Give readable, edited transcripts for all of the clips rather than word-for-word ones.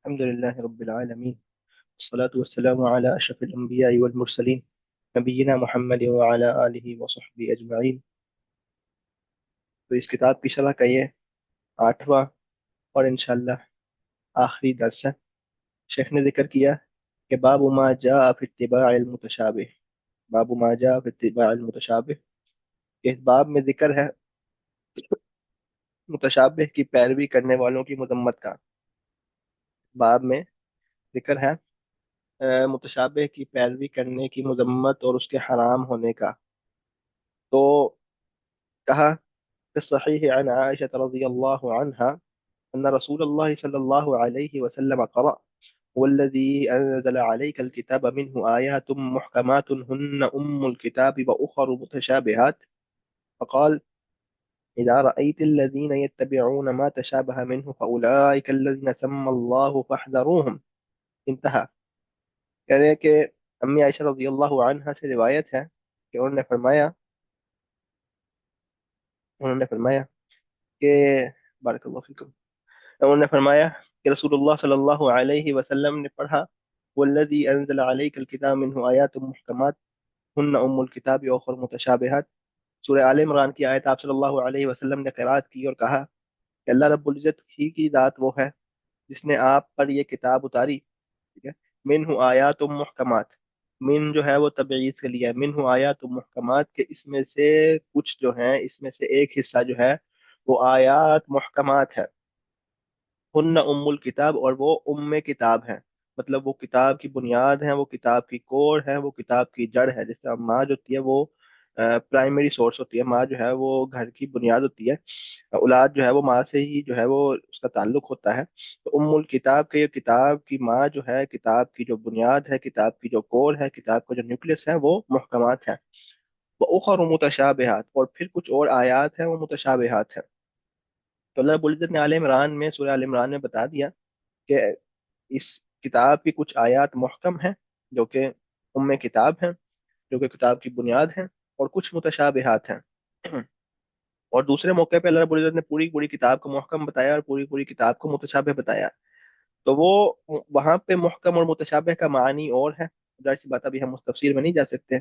الحمد لله رب العالمين، والصلاة والسلام على أشرف الأنبياء والمرسلين، نبينا محمد وعلى آله وصحبه أجمعين۔ تو اس کتاب کی شرح کا یہ 8واں اور انشاءاللہ آخری درس ہے۔ شیخ نے ذکر کیا کہ باب ما جاء فی اتباع المتشابہ، باب ما جاء فی اتباع المتشابہ، کہ اس باب میں ذکر ہے متشابہ کی پیروی کرنے والوں کی مذمت کا۔ باب میں ذکر ہے متشابہ کی پیروی کرنے کی مذمت اور اس کے حرام ہونے کا۔ تو کہا في الصحيح عن عائشة رضي الله عنها أن رسول الله صلى الله عليه وسلم قرأ: والذي أنزل عليك الكتاب منه آيات محكمات هن أم الكتاب وأخر متشابهات، فقال: إذا رأيت الذين يتبعون ما تشابه منه فأولئك الذين سمى الله فاحذروهم، انتہا۔ کہہ رہے ہیں کہ امی عائشہ رضی اللہ عنہا سے روایت ہے کہ انہوں نے فرمایا کہ بارک اللہ فیکم، انہوں نے فرمایا کہ رسول اللہ صلی اللہ علیہ وسلم نے پڑھا: والذی انزل علیک الکتاب منہ آیات محکمات ہن ام الکتاب واخر متشابہات۔ سورہ آل عمران کی آیت آپ صلی اللہ علیہ وسلم نے قرات کی اور کہا کہ اللہ رب العزت ہی کی ذات وہ ہے جس نے آپ پر یہ کتاب اتاری، ٹھیک ہے، منہ آیات محکمات، من جو ہے وہ تبعیض کے لیے ہے، منہ آیات محکمات، کے اس میں سے کچھ جو ہیں، اس میں سے ایک حصہ جو ہے وہ آیات محکمات ہے، ہن ام الکتاب، اور وہ ام کتاب ہے، مطلب وہ کتاب کی بنیاد ہے، وہ کتاب کی کوڑ ہے، وہ کتاب کی جڑ ہے۔ جس طرح ماں جو ہوتی ہے وہ پرائمری سورس ہوتی ہے، ماں جو ہے وہ گھر کی بنیاد ہوتی ہے، اولاد جو ہے وہ ماں سے ہی جو ہے وہ اس کا تعلق ہوتا ہے۔ تو ام الکتاب کے، یہ کتاب کی ماں جو ہے، کتاب کی جو بنیاد ہے، کتاب کی جو کوڑ ہے، کتاب کا جو نیوکلس ہے، وہ محکمات ہے۔ وہ اخر متشابہات، اور پھر کچھ اور آیات ہیں وہ متشابہات ہیں۔ تو اللہ رب العزت نے آل عمران میں، سورہ آل عمران میں بتا دیا کہ اس کتاب کی کچھ آیات محکم ہیں جو کہ ام کتاب ہیں، جو کہ کتاب کی بنیاد ہیں، اور کچھ متشابہات ہیں۔ اور دوسرے موقع پہ اللہ رب العزت نے پوری پوری کتاب کو محکم بتایا اور پوری پوری کتاب کو متشابہ بتایا۔ تو وہ وہاں پہ محکم اور متشابہ کا معنی اور ہے، ظاہر سی بات ابھی ہم اس تفسیر میں نہیں جا سکتے،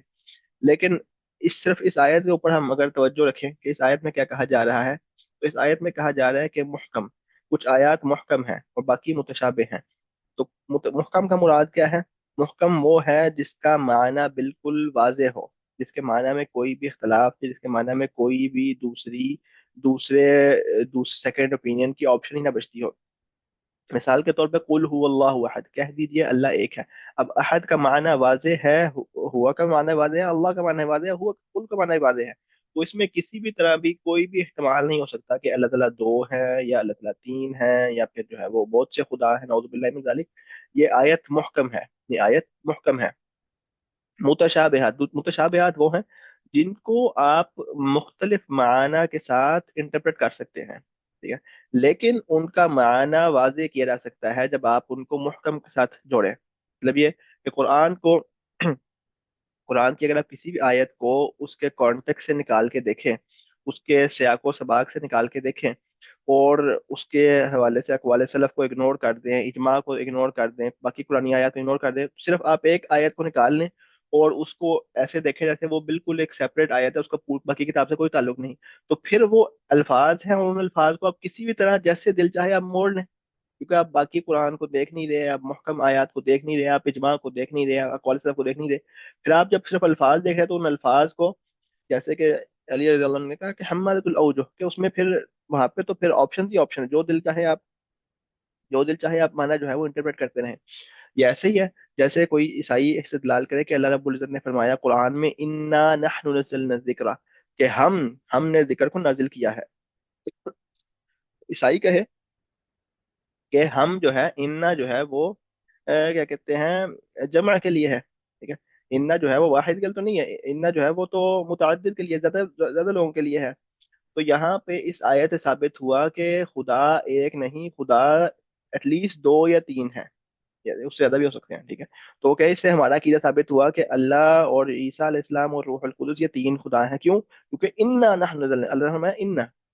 لیکن صرف اس آیت کے اوپر ہم اگر توجہ رکھیں کہ اس آیت میں کیا کہا جا رہا ہے، تو اس آیت میں کہا جا رہا ہے کہ محکم، کچھ آیات محکم ہیں اور باقی متشابہ ہیں۔ تو محکم کا مراد کیا ہے؟ محکم وہ ہے جس کا معنی بالکل واضح ہو، جس کے معنی میں کوئی بھی اختلاف نہیں، جس کے معنی میں کوئی بھی دوسرے سیکنڈ اوپینین کی آپشن ہی نہ بچتی ہو۔ مثال کے طور پہ قل هو اللہ احد، کہہ دیجئے اللہ ایک ہے۔ اب احد کا معنی واضح ہے، ہوا کا معنی واضح ہے، اللہ کا معنی واضح ہے، ہوا قل کا معنی واضح ہے، تو اس میں کسی بھی طرح بھی کوئی بھی احتمال نہیں ہو سکتا کہ اللہ تعالیٰ دو ہے یا اللہ تعالیٰ تین ہے یا پھر جو ہے وہ بہت سے خدا ہے، نعوذ باللہ من ذالک۔ یہ آیت محکم ہے، یہ آیت محکم ہے۔ متشابہات وہ ہیں جن کو آپ مختلف معنی کے ساتھ انٹرپریٹ کر سکتے ہیں، ٹھیک ہے، لیکن ان کا معنی واضح کیا جا سکتا ہے جب آپ ان کو محکم کے ساتھ جوڑیں۔ مطلب یہ کہ قرآن کی اگر آپ کسی بھی آیت کو اس کے کانٹیکس سے نکال کے دیکھیں، اس کے سیاق و سباق سے نکال کے دیکھیں، اور اس کے حوالے سے اقوال سلف کو اگنور کر دیں، اجماع کو اگنور کر دیں، باقی قرآنی آیات کو اگنور کر دیں، صرف آپ ایک آیت کو نکال لیں اور اس کو ایسے دیکھیں جیسے وہ بالکل ایک سیپریٹ آیت ہے، اس کا باقی کتاب سے کوئی تعلق نہیں، تو پھر وہ الفاظ ہیں، اور ان الفاظ کو آپ کسی بھی طرح جیسے دل چاہے آپ موڑ لیں، کیونکہ آپ باقی قرآن کو دیکھ نہیں رہے، آپ محکم آیات کو دیکھ نہیں رہے، آپ اجماع کو دیکھ نہیں رہے، آپ اقوال سلف کو دیکھ نہیں رہے۔ پھر آپ جب صرف الفاظ دیکھ رہے ہیں تو ان الفاظ کو، جیسے کہ علی رضی اللہ عنہ نے کہا کہ حمالۃ الاوجہ، کہ اس میں پھر وہاں پہ تو پھر آپشن ہی آپشن ہے، جو دل چاہے آپ مانا جو ہے وہ انٹرپریٹ کرتے رہیں۔ یہ ایسے ہی ہے جیسے کوئی عیسائی استدلال کرے کہ اللہ رب العزت نے فرمایا قرآن میں انا نحن نزلنا الذکر، کہ ہم نے ذکر کو نازل کیا ہے۔ عیسائی کہے کہ ہم جو ہے انا جو ہے وہ کیا کہتے ہیں، جمع کے لیے ہے، ٹھیک ہے، انا جو ہے وہ واحد کے لیے تو نہیں ہے، انا جو ہے وہ تو متعدد کے لیے، زیادہ زیادہ لوگوں کے لیے ہے۔ تو یہاں پہ اس آیت سے ثابت ہوا کہ خدا ایک نہیں، خدا ایٹ لیسٹ دو یا تین ہے، یا اس سے زیادہ بھی ہو سکتے ہیں، ٹھیک ہے۔ تو کہ اس سے ہمارا عقیدہ ثابت ہوا کہ اللہ اور عیسیٰ علیہ السلام اور روح القدس یہ تین خدا ہیں۔ کیوں؟ کیونکہ انا نحن نزلنا، اللہ ہمیں انا،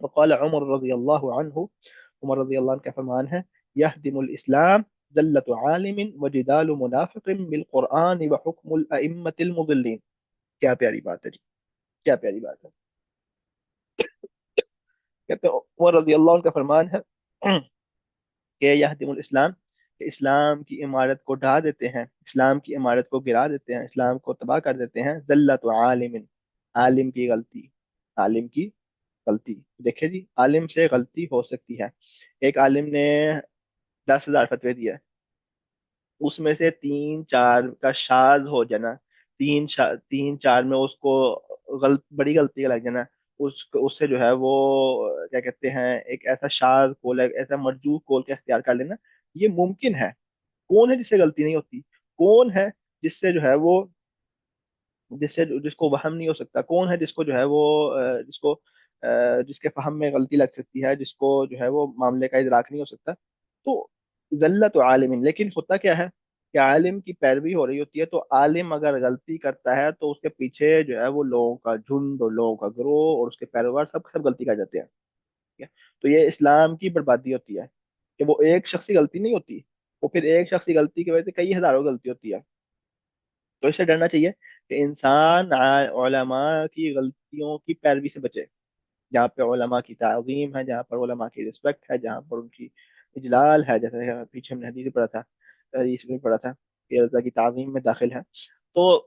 وقال عمر رضی اللہ عنہ، عمر رضی اللہ عنہ کا فرمان ہے، یہدم الاسلام ذلت عالم وجدال منافق بالقرآن وحکم الائمة المضلین. کیا پیاری بات ہے جی، کیا پیاری بات ہے. کہتے ہیں عمر رضی اللہ عنہ کا فرمان ہے کہ یہدم الاسلام، کہ اسلام کی عمارت کو ڈھا دیتے ہیں، اسلام کی عمارت کو گرا دیتے ہیں، اسلام کو تباہ کر دیتے ہیں ذلت عالم، عالم کی غلطی، عالم کی غلطی. دیکھیں جی، عالم سے غلطی ہو سکتی ہے. ایک عالم نے 10,000 فتوے دیے، اس میں سے تین چار کا شاذ ہو جانا، تین چار میں اس کو بڑی غلطی کا لگ جانا، اس سے جو ہے وہ کیا کہتے ہیں، ایک ایسا شاذ کول، ایک ایسا مرجوح کول کا اختیار کر لینا، یہ ممکن ہے. کون ہے جس سے غلطی نہیں ہوتی؟ کون ہے جس سے جو ہے وہ، جس کو وہم نہیں ہو سکتا؟ کون ہے جس کو جو ہے وہ جس کے فہم میں غلطی لگ سکتی ہے، جس کو جو ہے وہ معاملے کا ادراک نہیں ہو سکتا؟ تو ذلت عالم، لیکن ہوتا کیا ہے کہ عالم کی پیروی ہو رہی ہوتی ہے، تو عالم اگر غلطی کرتا ہے تو اس کے پیچھے جو ہے وہ لوگوں کا جھنڈ اور لوگوں کا گروہ اور اس کے پیروکار سب غلطی کر جاتے ہیں. ٹھیک ہے؟ تو یہ اسلام کی بربادی ہوتی ہے کہ وہ ایک شخصی غلطی نہیں ہوتی، وہ پھر ایک شخصی غلطی کی وجہ سے کئی ہزاروں غلطی ہوتی ہے. تو اس سے ڈرنا چاہیے کہ انسان علماء کی غلطیوں کی پیروی سے بچے. جہاں پہ علماء کی تعظیم ہے، جہاں پر علماء کی رسپیکٹ ہے، جہاں پر ان کی اجلال ہے، جیسے پیچھے ہم نے حدیث پڑھا تھا، حدیث میں پڑھا تھا کہ اللہ کی تعظیم میں داخل ہے. تو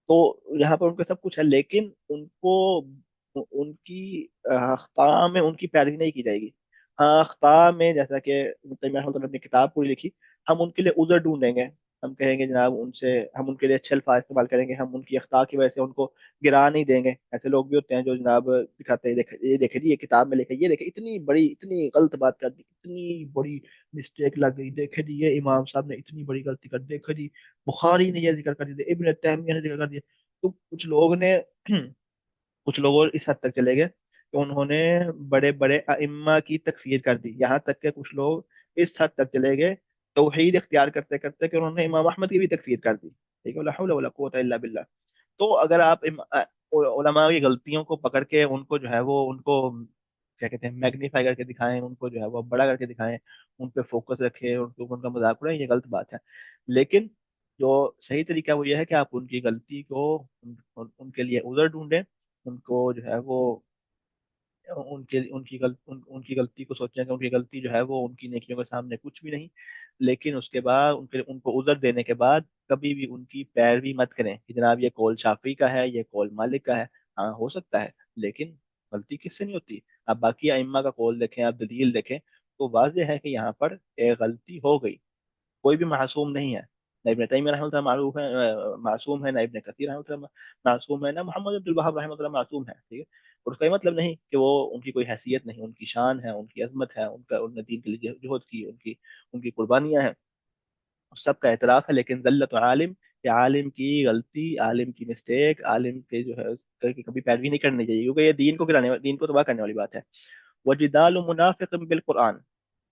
تو یہاں پر ان کو سب کچھ ہے، لیکن ان کو ان کی اخطاء میں ان کی پیروی نہیں کی جائے گی. ہاں، اخطاء میں جیسا کہ ابن تیمیہ رحمۃ اللہ نے اپنی کتاب پوری لکھی، ہم ان کے لیے عذر ڈھونڈیں گے، ہم کہیں گے جناب ان سے، ہم ان کے لیے اچھے الفاظ استعمال کریں گے، ہم ان کی اخطاء کی وجہ سے ان کو گرا نہیں دیں گے. ایسے لوگ بھی ہوتے ہیں جو جناب دکھاتے ہیں، یہ دیکھیں جی، یہ کتاب میں لکھے، یہ دیکھیں اتنی بڑی، اتنی غلط بات کر دی، اتنی بڑی مسٹیک لگ گئی، دیکھیں جی یہ امام صاحب نے اتنی بڑی غلطی کر دی، دیکھیں جی بخاری نے یہ ذکر کر دیا، ابن تیمیہ نے ذکر کر دیا. تو کچھ لوگ نے کچھ لوگ اس حد تک چلے گئے کہ انہوں نے بڑے بڑے ائمہ کی تکفیر کر دی. یہاں تک کہ کچھ لوگ اس حد تک چلے گئے توحید اختیار کرتے کرتے کہ انہوں نے امام احمد کی بھی تکفیر کر دی. ٹھیک ہے، لا حول ولا قوت الا باللہ. تو اگر آپ علماء کی غلطیوں کو پکڑ کے ان کو جو ہے وہ ان کو کیا کہتے ہیں میگنیفائی کر کے دکھائیں، ان کو جو ہے وہ بڑا کر کے دکھائیں، ان پہ فوکس رکھیں، ان کو ان کا مذاق اڑائیں، یہ غلط بات ہے. لیکن جو صحیح طریقہ وہ یہ ہے کہ آپ ان کی غلطی کو، ان کے لیے عذر ڈھونڈیں، ان کو جو ہے وہ ان کی غلطی کو سوچیں کہ ان کی غلطی جو ہے وہ ان کی نیکیوں کے سامنے کچھ بھی نہیں. لیکن اس کے بعد ان کو عذر دینے کے بعد کبھی بھی ان کی پیروی مت کریں کہ جناب یہ قول شافعی کا ہے، یہ قول مالک کا ہے. ہاں ہو سکتا ہے، لیکن غلطی کس سے نہیں ہوتی؟ آپ باقی ائمہ کا قول دیکھیں، آپ دلیل دیکھیں، تو واضح ہے کہ یہاں پر ایک غلطی ہو گئی. کوئی بھی معصوم نہیں ہے. نہ ابن تیمیہ رحمۃ اللہ معروف ہے، معصوم ہے، نہ ابن کثیر رحمۃ اللہ معصوم ہے، نہ محمد عبد الوہاب رحمۃ اللہ معصوم ہے. ٹھیک ہے، اور اس کا یہ مطلب نہیں کہ وہ ان کی کوئی حیثیت نہیں، ان کی شان ہے، ان کی عظمت ہے، ان کا ان نے دین کے لیے جہد کی، ان کی قربانیاں ہیں، سب کا اعتراف ہے. لیکن ذلت عالم، کہ عالم کی غلطی، عالم کی مسٹیک، عالم کے جو ہے اس کی کبھی پیروی نہیں کرنی چاہیے، کیونکہ یہ دین کو گرانے، دین کو تباہ کرنے والی بات ہے. وجدال منافق بالقرآن.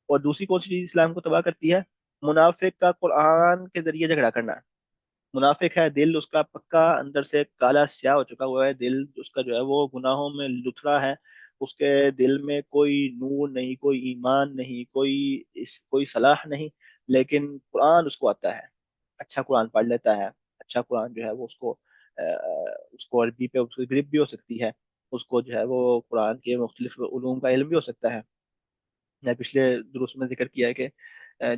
اور دوسری کون سی چیز اسلام کو تباہ کرتی ہے؟ منافق کا قرآن کے ذریعے جھگڑا کرنا. منافق ہے، دل اس کا پکا اندر سے کالا سیاہ ہو چکا ہوا ہے، دل اس کا جو ہے وہ گناہوں میں لتھڑا ہے، اس کے دل میں کوئی نور نہیں، کوئی ایمان نہیں، کوئی صلاح نہیں. لیکن قرآن اس کو آتا ہے، اچھا قرآن پڑھ لیتا ہے، اچھا قرآن جو ہے وہ اس کو عربی پہ اس کی گرپ بھی ہو سکتی ہے، اس کو جو ہے وہ قرآن کے مختلف علوم کا علم بھی ہو سکتا ہے. میں پچھلے دروس میں ذکر کیا ہے کہ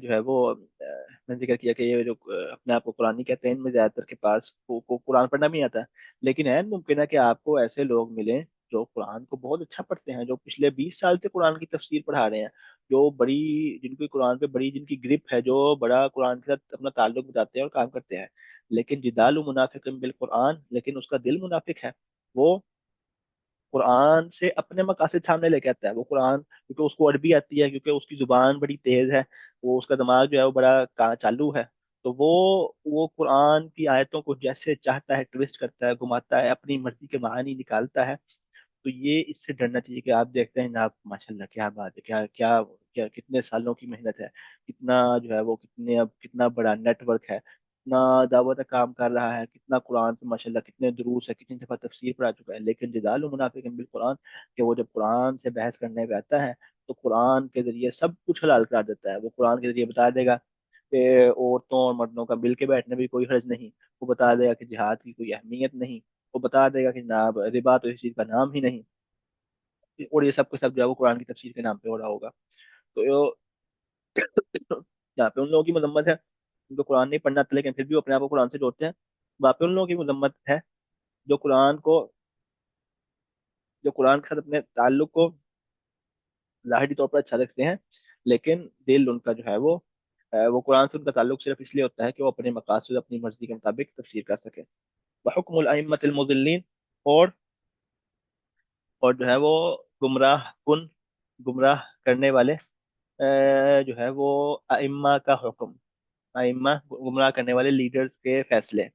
جو ہے وہ میں نے ذکر کیا کہ یہ جو اپنے آپ کو قرآنی کہتے ہیں، ان میں زیادہ تر کے پاس کو قرآن پڑھنا بھی نہیں آتا. لیکن ہے ممکن ہے کہ آپ کو ایسے لوگ ملیں جو قرآن کو بہت اچھا پڑھتے ہیں، جو پچھلے 20 سال سے قرآن کی تفسیر پڑھا رہے ہیں، جو بڑی، جن کی قرآن پہ بڑی، جن کی گرپ ہے، جو بڑا قرآن کے ساتھ اپنا تعلق بتاتے ہیں اور کام کرتے ہیں. لیکن جدال منافق بالقرآن، لیکن اس کا دل منافق ہے. وہ قرآن سے اپنے مقاصد سامنے لے کے آتا ہے. وہ قرآن کیونکہ اس کو عربی آتی ہے، کیونکہ اس کی زبان بڑی تیز ہے، وہ اس کا دماغ جو ہے وہ بڑا چالو ہے، تو وہ قرآن کی آیتوں کو جیسے چاہتا ہے ٹویسٹ کرتا ہے، گھماتا ہے، اپنی مرضی کے معانی نکالتا ہے. تو یہ اس سے ڈرنا چاہیے کہ آپ دیکھتے ہیں نا، آپ ماشاء اللہ کیا بات ہے، کیا کیا کیا کتنے سالوں کی محنت ہے، کتنا جو ہے وہ کتنا بڑا نیٹ ورک ہے. کتنا دعوت کا کام کر رہا ہے، کتنا قرآن سے ماشاء اللہ کتنے دروس ہے، کتنی دفعہ تفسیر پڑھا چکا ہے، لیکن جدال منافق بالقرآن، کہ وہ جب قرآن سے بحث کرنے پہ آتا ہے تو قرآن کے ذریعے سب کچھ حلال کرا دیتا ہے۔ وہ قرآن کے ذریعے بتا دے گا کہ عورتوں اور مردوں کا مل کے بیٹھنے میں کوئی حرج نہیں، وہ بتا دے گا کہ جہاد کی کوئی اہمیت نہیں، وہ بتا دے گا کہ جناب ربا تو اس چیز کا نام ہی نہیں، اور یہ سب کے سب جو ہے وہ قرآن کی تفسیر کے نام پہ ہو رہا ہوگا۔ تو جہاں پہ ان لوگوں کی مذمت ہے، ان کو قرآن نہیں پڑھنا آتا لیکن پھر بھی وہ اپنے آپ کو قرآن سے جوڑتے ہیں، وہاں پہ ان لوگوں کی مذمت ہے جو قرآن کو، جو قرآن کے ساتھ اپنے تعلق کو ظاہری طور پر اچھا رکھتے ہیں، لیکن دل ان کا جو ہے وہ قرآن سے ان کا تعلق صرف اس لیے ہوتا ہے کہ وہ اپنے مقاصد اپنی مرضی کے مطابق تفسیر کر سکے۔ وحکم الائمۃ المضلین، اور جو ہے وہ گمراہ کن، گمراہ کرنے والے جو ہے وہ ائمہ کا حکم، ائمہ گمراہ کرنے والے لیڈرز کے فیصلے،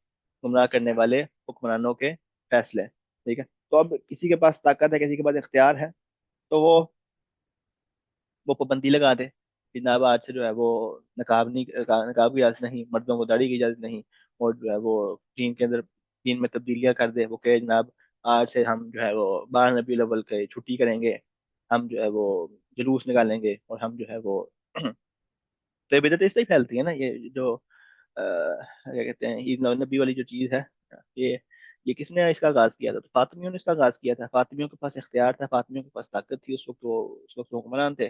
گمراہ کرنے والے حکمرانوں کے فیصلے، ٹھیک ہے۔ تو اب کسی کے پاس طاقت ہے، کسی کے پاس اختیار ہے، تو وہ پابندی لگا دے کہ جناب آج سے جو ہے وہ نقاب نہیں، نقاب کی اجازت نہیں، مردوں کو داڑھی کی اجازت نہیں، اور جو ہے وہ دین کے اندر دین میں تبدیلیاں کر دے، وہ کہ جناب آج سے ہم جو ہے وہ 12 ربیع الاول کے چھٹی کریں گے، ہم جو ہے وہ جلوس نکالیں گے، اور ہم جو ہے وہ تو یہ بدعتیں اس سے ہی پھیلتی ہے نا، یہ جو کیا کہتے ہیں عید نبی والی جو چیز ہے، یہ یہ کس نے اس کا آغاز کیا تھا؟ تو فاطمیوں نے اس کا آغاز کیا تھا، فاطمیوں کے پاس اختیار تھا، فاطمیوں کے پاس طاقت تھی، اس وقت وہ، اس وقت وہ حکمران تھے،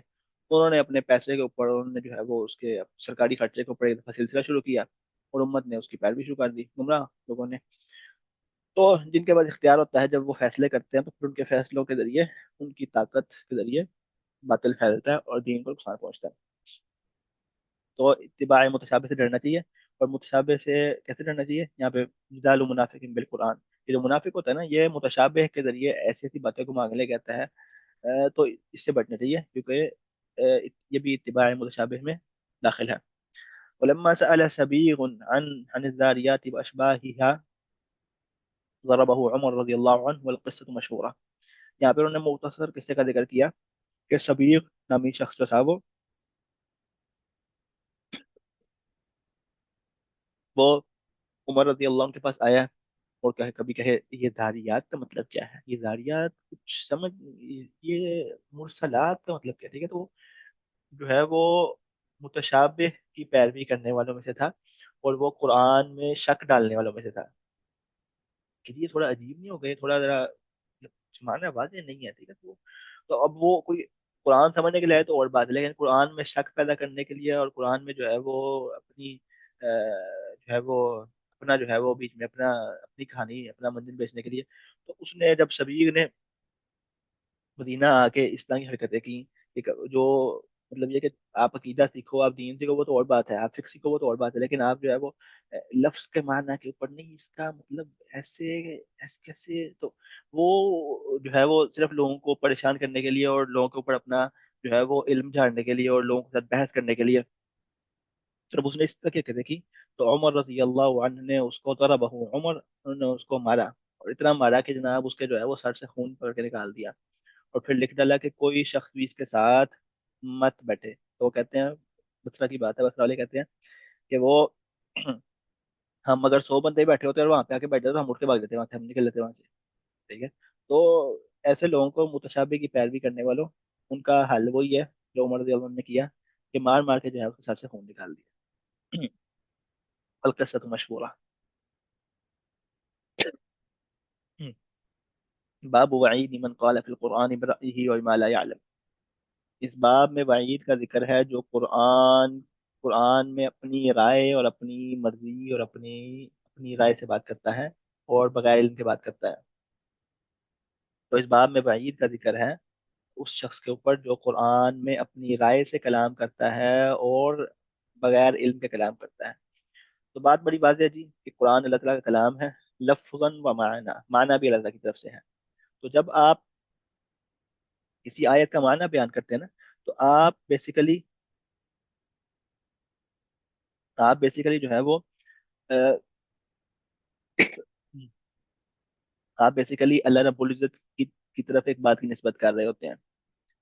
تو انہوں نے اپنے پیسے کے اوپر انہوں نے جو ہے وہ اس کے سرکاری خرچے کے اوپر ایک دفعہ سلسلہ شروع کیا، اور امت نے اس کی پیروی شروع کر دی، گمراہ لوگوں نے۔ تو جن کے پاس اختیار ہوتا ہے جب وہ فیصلے کرتے ہیں تو پھر ان کے فیصلوں کے ذریعے، ان کی طاقت کے ذریعے باطل پھیلتا ہے اور دین کو نقصان پہنچتا ہے۔ تو اتباع متشابہ سے ڈرنا چاہیے، اور متشابہ سے کیسے ڈرنا چاہیے؟ یہاں پہ جدال منافق بالقرآن، یہ جو منافق ہوتا ہے نا یہ متشابہ کے ذریعے ایسی ایسی باتیں کو مانگنے کہتا ہے، تو اس سے بچنا چاہیے کیونکہ یہ بھی اتباع متشابہ میں داخل ہے۔ ولما سأل سبيغ عن الذاريات وأشباهها ضربه عمر رضی اللہ عنہ والقصة مشہورہ۔ یہاں پہ انہوں نے مختصر قصے کا ذکر کیا کہ سبیغ نامی شخص جو تھا وہ عمر رضی اللہ عنہ کے پاس آیا، اور کہے کبھی کہے یہ داریات کا مطلب کیا ہے، یہ داریات کچھ سمجھ، یہ مرسلات کا مطلب کیا ہے، ٹھیک ہے۔ تو جو ہے وہ متشابہ کی پیروی کرنے والوں میں سے تھا، اور وہ قرآن میں شک ڈالنے والوں میں سے تھا کہ یہ تھوڑا عجیب نہیں ہو گئے، تھوڑا ذرا مانا واضح نہیں ہے، ٹھیک ہے۔ تو اب وہ کوئی قرآن سمجھنے کے لیے آئے تو اور بات ہے، لیکن قرآن میں شک پیدا کرنے کے لیے اور قرآن میں جو ہے وہ اپنی جو ہے وہ اپنا جو ہے وہ بیچ میں اپنا اپنی کہانی اپنا منزل بیچنے کے لیے، تو اس نے جب شبیر نے مدینہ آ کے اس طرح کی حرکتیں کی، جو مطلب یہ کہ آپ عقیدہ سیکھو، آپ دین سیکھو وہ تو اور بات ہے، آپ فقہ سیکھو وہ تو اور بات ہے، لیکن آپ جو ہے وہ لفظ کے معنی کے اوپر نہیں، اس کا مطلب ایسے ایسے کیسے، تو وہ جو ہے وہ صرف لوگوں کو پریشان کرنے کے لیے اور لوگوں کے اوپر اپنا جو ہے وہ علم جھاڑنے کے لیے اور لوگوں کے ساتھ بحث کرنے کے لیے جب اس نے اس طرح کی حرکتیں کی، تو عمر رضی اللہ عنہ نے اس کو ضربہ عمر، انہوں نے اس کو مارا، اور اتنا مارا کہ جناب اس کے جو ہے وہ سر سے خون پکڑ کے نکال دیا، اور پھر لکھ ڈالا کہ کوئی شخص بھی اس کے ساتھ مت بیٹھے۔ تو وہ کہتے ہیں، بسرا کی بات ہے، بسرا والے کہتے ہیں کہ وہ ہم اگر 100 بندے بیٹھے ہوتے اور وہاں پہ آ کے بیٹھے تو ہم اٹھ کے بھاگ جاتے وہاں سے، ہم نکل لیتے وہاں سے، ٹھیک ہے۔ تو ایسے لوگوں کو متشابہ کی پیروی کرنے والوں، ان کا حل وہی ہے جو عمر رضی اللہ عنہ نے کیا کہ مار مار کے جو ہے اس کے سر سے خون نکال دیا۔ القصۃ مشہورہ۔ باب وعید من قال فی القرآن برأیہ وما لا يعلم، اس باب میں وعید کا ذکر ہے جو قرآن میں اپنی رائے اور اپنی مرضی اور اپنی رائے سے بات کرتا ہے اور بغیر علم کے بات کرتا ہے۔ تو اس باب میں وعید کا ذکر ہے اس شخص کے اوپر جو قرآن میں اپنی رائے سے کلام کرتا ہے اور بغیر علم کے کلام کرتا ہے۔ تو بات بڑی واضح ہے جی کہ قرآن اللہ تعالیٰ کا کلام ہے، لفظاً و معنی، معنی بھی اللہ تعالیٰ کی طرف سے ہے۔ تو جب آپ کسی آیت کا معنی بیان کرتے ہیں نا، تو آپ بیسیکلی جو ہے وہ آ، آپ بیسیکلی اللہ رب العزت کی طرف ایک بات کی نسبت کر رہے ہوتے ہیں،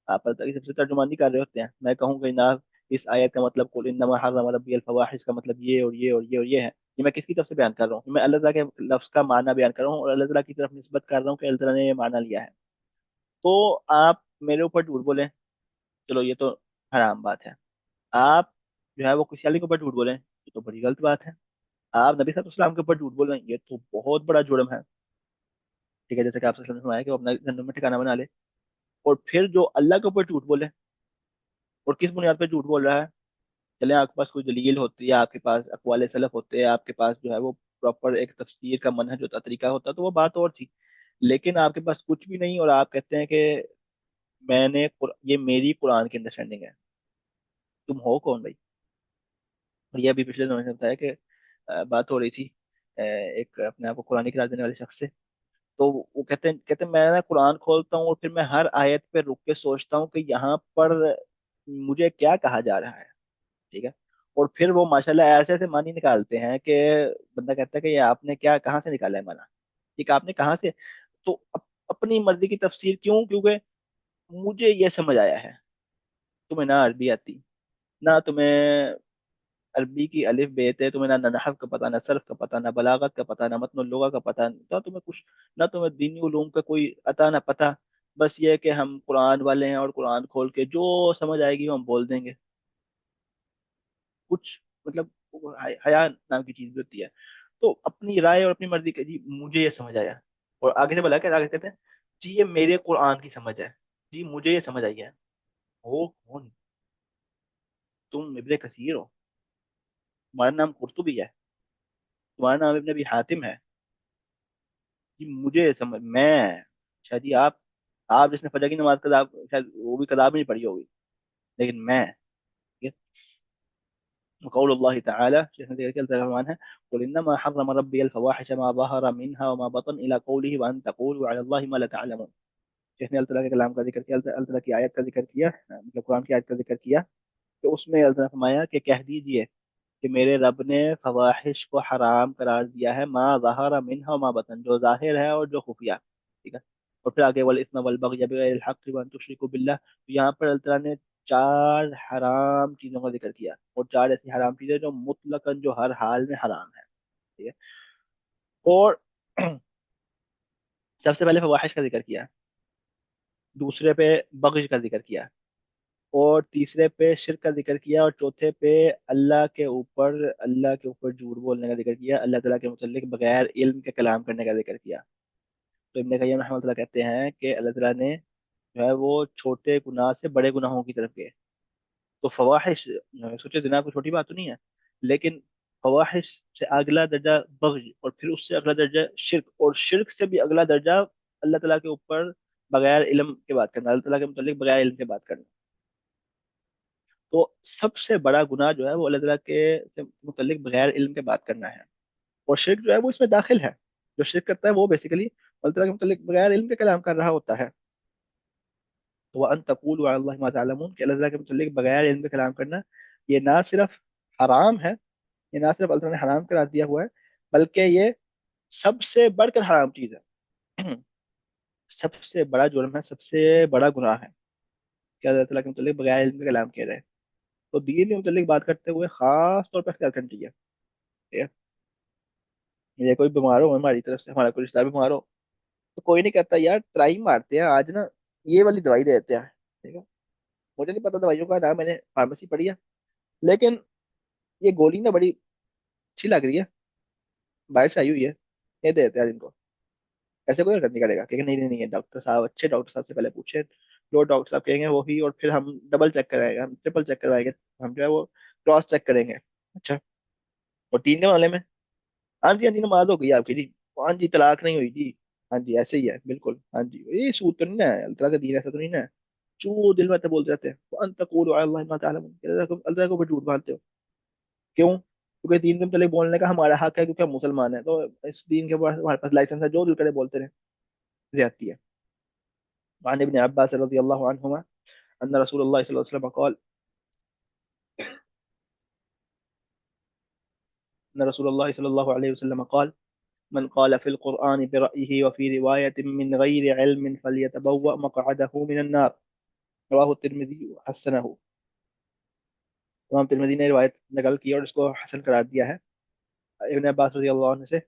آپ اللہ تعالیٰ کی طرف سے ترجمانی کر رہے ہوتے ہیں۔ میں کہوں کہ جناب اس آیت کا مطلب قل انما حرم ربی الفواحش کا مطلب یہ اور یہ اور یہ اور یہ ہے، یہ میں کس کی طرف سے بیان کر رہا ہوں؟ میں اللہ تعالیٰ کے لفظ کا معنی بیان کر رہا ہوں اور اللہ تعالیٰ کی طرف نسبت کر رہا ہوں کہ اللہ تعالیٰ نے یہ معنی لیا ہے. تو آپ میرے اوپر جھوٹ بولیں، چلو یہ تو حرام بات ہے. آپ جو ہے وہ کسی علی کے اوپر جھوٹ بولیں، یہ تو بڑی غلط بات ہے. آپ نبی صلی اللہ علیہ وسلم کے اوپر جھوٹ بول رہے ہیں، یہ تو بہت بڑا جرم ہے. ٹھیک ہے، جیسے کہ آپ صلی اللہ علیہ وسلم نے فرمایا کہ وہ اپنا گندم میں ٹھکانا بنا لے. اور پھر جو اللہ کے اوپر جھوٹ بولے، اور کس بنیاد پہ جھوٹ بول رہا ہے؟ چلیں آپ کے پاس کوئی دلیل ہوتی ہے، آپ کے پاس اقوال سلف ہوتے ہیں، آپ کے پاس جو ہے وہ پراپر ایک تفسیر کا منہج ہوتا، طریقہ ہوتا، تو وہ بات اور تھی. لیکن آپ کے پاس کچھ بھی نہیں اور آپ کہتے ہیں کہ یہ میری قرآن کی انڈرسٹینڈنگ ہے. تم ہو کون بھائی؟ اور یہ ابھی پچھلے زمانے میں بتایا کہ بات ہو رہی تھی ایک اپنے آپ کو قرآن کی راہ دینے والے شخص سے. تو وہ کہتے ہیں میں نا قرآن کھولتا ہوں اور پھر میں ہر آیت پہ رک کے سوچتا ہوں کہ یہاں پر مجھے کیا کہا جا رہا ہے. ٹھیک ہے. اور پھر وہ ماشاءاللہ ایسے ایسے معنی نکالتے ہیں کہ بندہ کہتا ہے کہ یہ آپ نے کیا کہاں سے نکالا ہے معنی؟ ٹھیک ہے، آپ نے کہاں سے؟ تو اپنی مرضی کی تفسیر کیوں؟ کیونکہ مجھے یہ سمجھ آیا ہے. تمہیں نہ عربی آتی، نہ تمہیں عربی کی الف بے تے، تمہیں نہ نحو کا پتہ، نہ صرف کا پتہ، نہ بلاغت کا پتہ، نہ متن اللغہ کا پتہ، نہ تمہیں کچھ، نہ تمہیں دینی علوم کا کوئی عطا نہ پتہ. بس یہ کہ ہم قرآن والے ہیں اور قرآن کھول کے جو سمجھ آئے گی وہ ہم بول دیں گے. کچھ مطلب حیا نام کی چیز بھی ہوتی ہے. تو اپنی رائے اور اپنی مرضی کہ جی مجھے یہ سمجھ آیا. اور آگے سے بلا کے آگے کہتے ہیں جی یہ میرے قرآن کی سمجھ ہے، جی مجھے یہ سمجھ آئی ہے. ہو کون تم؟ ابن کثیر ہو؟ تمہارا نام قرطبی ہے؟ تمہارا نام ابن ابی حاتم ہے؟ جی مجھے سمجھ میں. اچھا جی، آپ جس نے فجر کی نماز قضا، شاید وہ بھی قضا بھی نہیں پڑھی ہوگی، لیکن میں. ٹھیک ہے. وقول الله تعالى، شيخ ذكر كلمة الرحمن ہے، قل انما حرم ربي الفواحش ما ظهر منها وما بطن الى قوله وان تقولوا على الله ما لا تعلمون. شیخ نے اللہ تعالیٰ کے کلام کا ذکر کیا، اللہ تعالیٰ کی آیت کا ذکر کیا، مطلب قرآن کی آیت کا ذکر کیا. تو اس میں اللہ تعالیٰ نے فرمایا کہ کہہ دیجئے کہ میرے رب نے فواحش کو حرام قرار دیا ہے، ما ظہر منها وما بطن، جو ظاہر ہے اور جو خفیہ. ٹھیک ہے. اور پھر آگے والاثم والبغي بغیر الحق وان تشركوا بالله. تو یہاں پر اللہ تعالیٰ نے چار حرام چیزوں کا ذکر کیا، اور چار ایسی حرام چیزیں جو مطلقاً جو ہر حال میں حرام ہے. ٹھیک ہے. اور سب سے پہلے فواحش کا ذکر کیا، دوسرے پہ بغض کا ذکر کیا، اور تیسرے پہ شرک کا ذکر کیا، اور چوتھے پہ اللہ کے اوپر جھوٹ بولنے کا ذکر کیا، اللہ تعالیٰ کے متعلق بغیر علم کے کلام کرنے کا ذکر کیا. تو ابن قیم رحمۃ اللہ کہتے ہیں کہ اللہ تعالیٰ نے جو ہے وہ چھوٹے گناہ سے بڑے گناہوں کی طرف گئے. تو فواحش، سوچے زنا کوئی چھوٹی بات تو نہیں ہے، لیکن فواحش سے اگلا درجہ بغض، اور پھر اس سے اگلا درجہ شرک، اور شرک سے بھی اگلا درجہ اللہ تعالیٰ کے اوپر بغیر علم کے بات کرنا، اللہ تعالیٰ کے متعلق بغیر علم کے بات کرنا. تو سب سے بڑا گناہ جو ہے وہ اللہ تعالیٰ کے سے متعلق بغیر علم کے بات کرنا ہے. اور شرک جو ہے وہ اس میں داخل ہے. جو شرک کرتا ہے وہ بیسیکلی اللہ تعالیٰ کے متعلق بغیر علم کے کلام کر رہا ہوتا ہے. تو وَأَن تَقُولُوا عَلَى اللَّهِ مَا تَعْلَمُونَ کہ اللہ تعالیٰ کے متعلق بغیر علم کے کلام کرنا، یہ نہ صرف حرام ہے، یہ نہ صرف اللہ تعالیٰ نے حرام قرار دیا ہوا ہے، بلکہ یہ سب سے بڑھ کر حرام چیز ہے. سب سے بڑا جرم ہے، سب سے بڑا گناہ ہے کہ اللہ تعالیٰ کے متعلق بغیر علم کے کلام کیا جائے. تو دین کے متعلق بات کرتے ہوئے خاص طور پر اختیار کرنی چاہیے. ٹھیک ہے؟ یہ کوئی بیمار ہو ہماری طرف سے، ہمارا کوئی رشتہ دار بیمار ہو، تو کوئی نہیں کہتا یار ٹرائی مارتے ہیں آج نا، یہ والی دوائی دے دیتے ہیں. ٹھیک ہے. مجھے نہیں پتا دوائیوں کا نام، میں نے فارمیسی پڑھی ہے، لیکن یہ گولی نا بڑی اچھی لگ رہی ہے، باہر سے آئی ہوئی ہے، یہ دے دیتے ہیں ان کو. ایسے کوئی حرکت نہیں کرے گا کہ نہیں نہیں نہیں، ڈاکٹر صاحب اچھے ڈاکٹر صاحب سے پہلے پوچھیں، جو ڈاکٹر صاحب کہیں گے وہی، اور پھر ہم ڈبل چیک کرائیں گے، ہم ٹرپل چیک کروائیں گے، ہم جو ہے وہ کراس چیک کریں گے. اچھا. اور تین کے معاملے میں، ہاں جی ہاں جی نماز ہو گئی آپ کی جی، ہاں جی طلاق نہیں ہوئی جی، ہاں جی ایسے ہی ہے بالکل، ہاں جی یہ سود تو نہیں نا ہے، اللہ تعالیٰ کا دین ایسا تو نہیں نا ہے. جو دل میں تو بولتے رہتے ہیں وَأَن تَقُولُوا عَلَى اللَّهِ مَا تَعْلَمُونَ کہ اللہ کو جھوٹ مانتے ہو. کیوں؟ کیونکہ دین کے متعلق بولنے کا ہمارا حق ہے، کیونکہ ہم مسلمان ہیں، تو اس دین کے بعد ہمارے پاس لائسنس ہے، جو دل کرے بولتے رہے. زیادتی ہے. وعن ابن عباس رضي الله عنهما أن رسول الله صلى الله عليه وسلم قال أن رسول الله صلى الله عليه وسلم قال من قال في القرآن برأيه وفي رواية من غير علم فليتبوأ مقعده من النار. رواه الترمذي وحسنه. امام ترمذی نے روایت نقل کی اور اس کو حسن قرار دیا ہے. ابن عباس رضی اللہ عنہ سے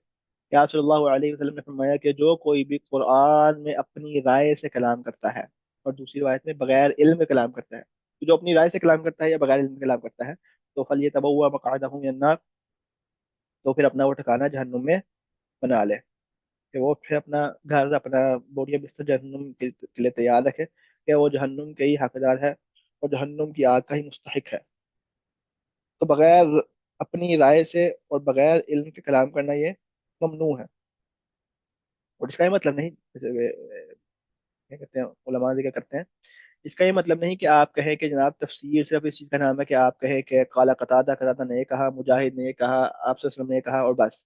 کہ آپ صلی اللہ علیہ وسلم نے فرمایا کہ جو کوئی بھی قرآن میں اپنی رائے سے کلام کرتا ہے، اور دوسری روایت میں بغیر علم کے کلام کرتا ہے، تو جو اپنی رائے سے کلام کرتا ہے یا بغیر علم کے کلام کرتا ہے، تو فلیتبوأ مقعدہ من النار، تو پھر اپنا وہ ٹھکانہ جہنم میں بنا لے، کہ وہ پھر اپنا گھر، اپنا بوریا بستر جہنم کے لیے تیار رکھے، کہ وہ جہنم کے ہی حقدار ہے اور جہنم کی آگ کا ہی مستحق ہے۔ تو بغیر اپنی رائے سے اور بغیر علم کے کلام کرنا یہ ممنوع ہے۔ اور اس کا یہ مطلب نہیں، جیسے کیا کہتے ہیں علماء ذکر کرتے ہیں، اس کا یہ مطلب نہیں کہ آپ کہیں کہ جناب تفسیر صرف اس چیز کا نام ہے کہ آپ کہیں کہ قال قتادہ، قتادہ نے یہ کہا، مجاہد نے یہ کہا، آپ صلی اللہ علیہ وسلم نے یہ کہا، اور بس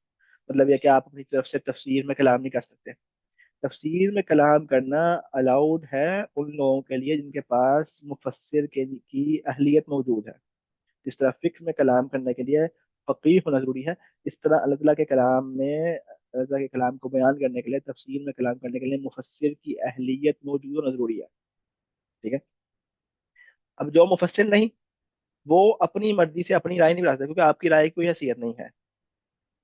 مطلب یہ کہ آپ اپنی طرف سے تفسیر میں کلام نہیں کر سکتے۔ تفسیر میں کلام کرنا الاؤڈ ہے ان لوگوں کے لیے جن کے پاس مفسر کی اہلیت موجود ہے۔ جس طرح فقہ میں کلام کرنے کے لیے فقیہ ہونا ضروری ہے، اس طرح اللہ تعالیٰ کے کلام میں، اللہ تعالیٰ کے کلام کو بیان کرنے کے لیے، تفسیر میں کلام کرنے کے لیے مفسر کی اہلیت موجود ہونا ضروری ہے۔ ٹھیک ہے؟ اب جو مفسر نہیں، وہ اپنی مرضی سے اپنی رائے نہیں بتا سکتا، کیونکہ آپ کی رائے کی کوئی حیثیت نہیں ہے۔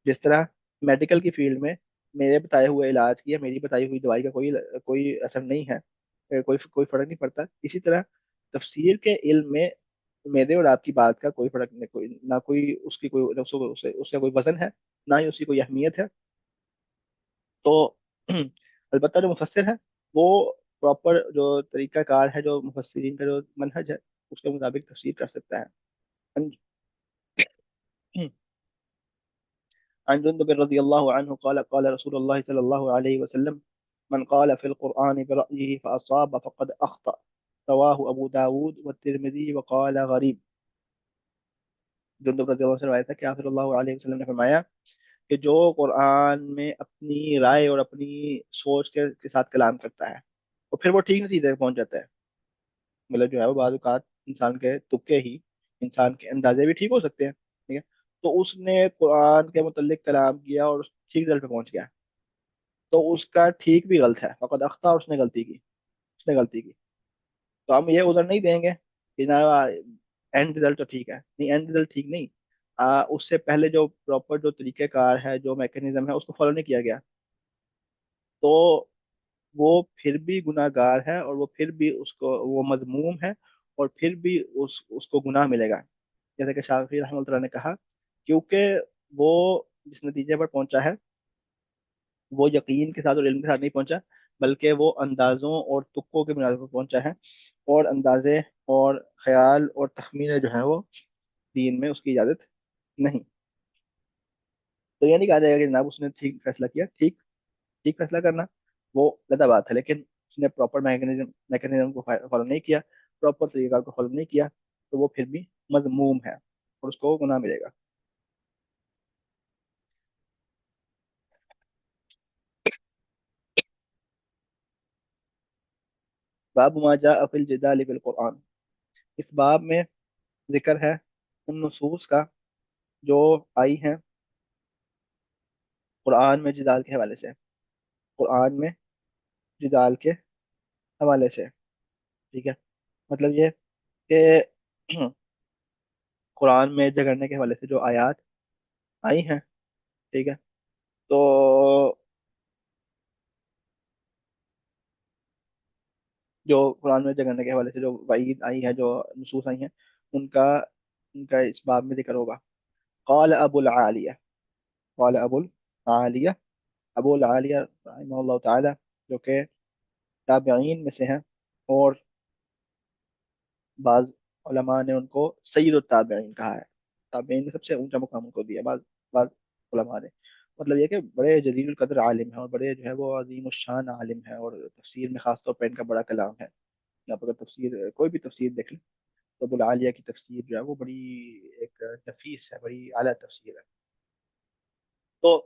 جس طرح میڈیکل کی فیلڈ میں میرے بتائے ہوئے علاج کی یا میری بتائی ہوئی دوائی کا کوئی کوئی اثر نہیں ہے، کوئی کوئی فرق نہیں پڑتا، اسی طرح تفسیر کے علم میں میرے اور آپ کی بات کا کوئی فرق نہیں، کوئی نہ، کوئی اس کی کوئی اس کا کوئی وزن ہے، نہ ہی اس کی کوئی اہمیت ہے۔ تو البتہ جو مفسر ہے وہ پراپر جو طریقہ کار ہے، جو مفسرین کا جو منہج ہے، اس کے مطابق تفسیر کر سکتا ہے۔ عن جندب رضي الله عنه قال قال رسول الله صلى الله عليه وسلم: من قال في القرآن برأيه فأصاب فقد أخطأ. رواه أبو داود والترمذي وقال غريب۔ جندب رضی اللہ عنہ سے روایت ہے کہ آپ صلی اللہ علیہ وسلم نے فرمایا کہ جو قرآن میں اپنی رائے اور اپنی سوچ کے ساتھ کلام کرتا ہے، اور پھر وہ ٹھیک نتیجے تک پہنچ جاتا ہے، مطلب جو ہے وہ بعض اوقات انسان کے تکے ہی، انسان کے اندازے بھی ٹھیک ہو سکتے ہیں، ٹھیک ہے، تو اس نے قرآن کے متعلق کلام کیا اور ٹھیک رزلٹ پہ پہنچ گیا، تو اس کا ٹھیک بھی غلط ہے، فقد اخطا، اور اس نے غلطی کی، اس نے غلطی کی۔ تو ہم یہ عذر نہیں دیں گے کہ جناب اینڈ رزلٹ تو ٹھیک ہے، نہیں، اینڈ رزلٹ ٹھیک نہیں، اس سے پہلے جو پراپر جو طریقہ کار ہے، جو میکینزم ہے، اس کو فالو نہیں کیا گیا، تو وہ پھر بھی گناہ گار ہے، اور وہ پھر بھی اس کو وہ مذموم ہے، اور پھر بھی اس کو گناہ ملے گا، جیسے کہ شافعی رحمۃ اللہ نے کہا، کیونکہ وہ جس نتیجے پر پہنچا ہے وہ یقین کے ساتھ اور علم کے ساتھ نہیں پہنچا، بلکہ وہ اندازوں اور تکوں کے بنیاد پر پہنچا ہے، اور اندازے اور خیال اور تخمینے جو ہیں وہ دین میں اس کی اجازت نہیں۔ تو یہ نہیں کہا جائے گا کہ جناب اس نے ٹھیک فیصلہ کیا، ٹھیک، ٹھیک فیصلہ کرنا وہ غلط بات ہے، لیکن اس نے پراپر میکنزم کو فالو نہیں کیا، پراپر طریقہ کو فالو نہیں کیا، تو وہ پھر بھی مذموم ہے اور اس کو گناہ ملے گا۔ باب ما جاء فی الجدال فی القرآن، اس باب میں ذکر ہے ان نصوص کا جو آئی ہیں قرآن میں جدال کے حوالے سے، قرآن میں جدال کے حوالے سے، ٹھیک ہے، مطلب یہ کہ قرآن میں جھگڑنے کے حوالے سے جو آیات آئی ہیں، ٹھیک ہے، تو جو قرآن میں جھگڑنے کے حوالے سے جو وعید آئی ہے، جو نصوص آئی ہیں، ان کا اس باب میں ذکر ہوگا۔ قال ابو العالیہ، قال ابو العالیہ، ابو العالیہ رحمہ اللہ تعالی، جو کہ تابعین میں سے ہیں، اور بعض علماء نے ان کو سید التابعین کہا ہے، تابعین میں سب سے اونچا مقام ان کو دیا بعض علماء نے، مطلب یہ کہ بڑے جلیل القدر عالم ہیں، اور بڑے جو ہے وہ عظیم الشان عالم ہیں، اور تفسیر میں خاص طور پہ ان کا بڑا کلام ہے۔ آپ اگر تفسیر، کوئی بھی تفسیر دیکھ لیں، تو ابو العالیہ کی تفسیر جو ہے وہ بڑی ایک نفیس ہے، بڑی اعلیٰ تفسیر ہے۔ تو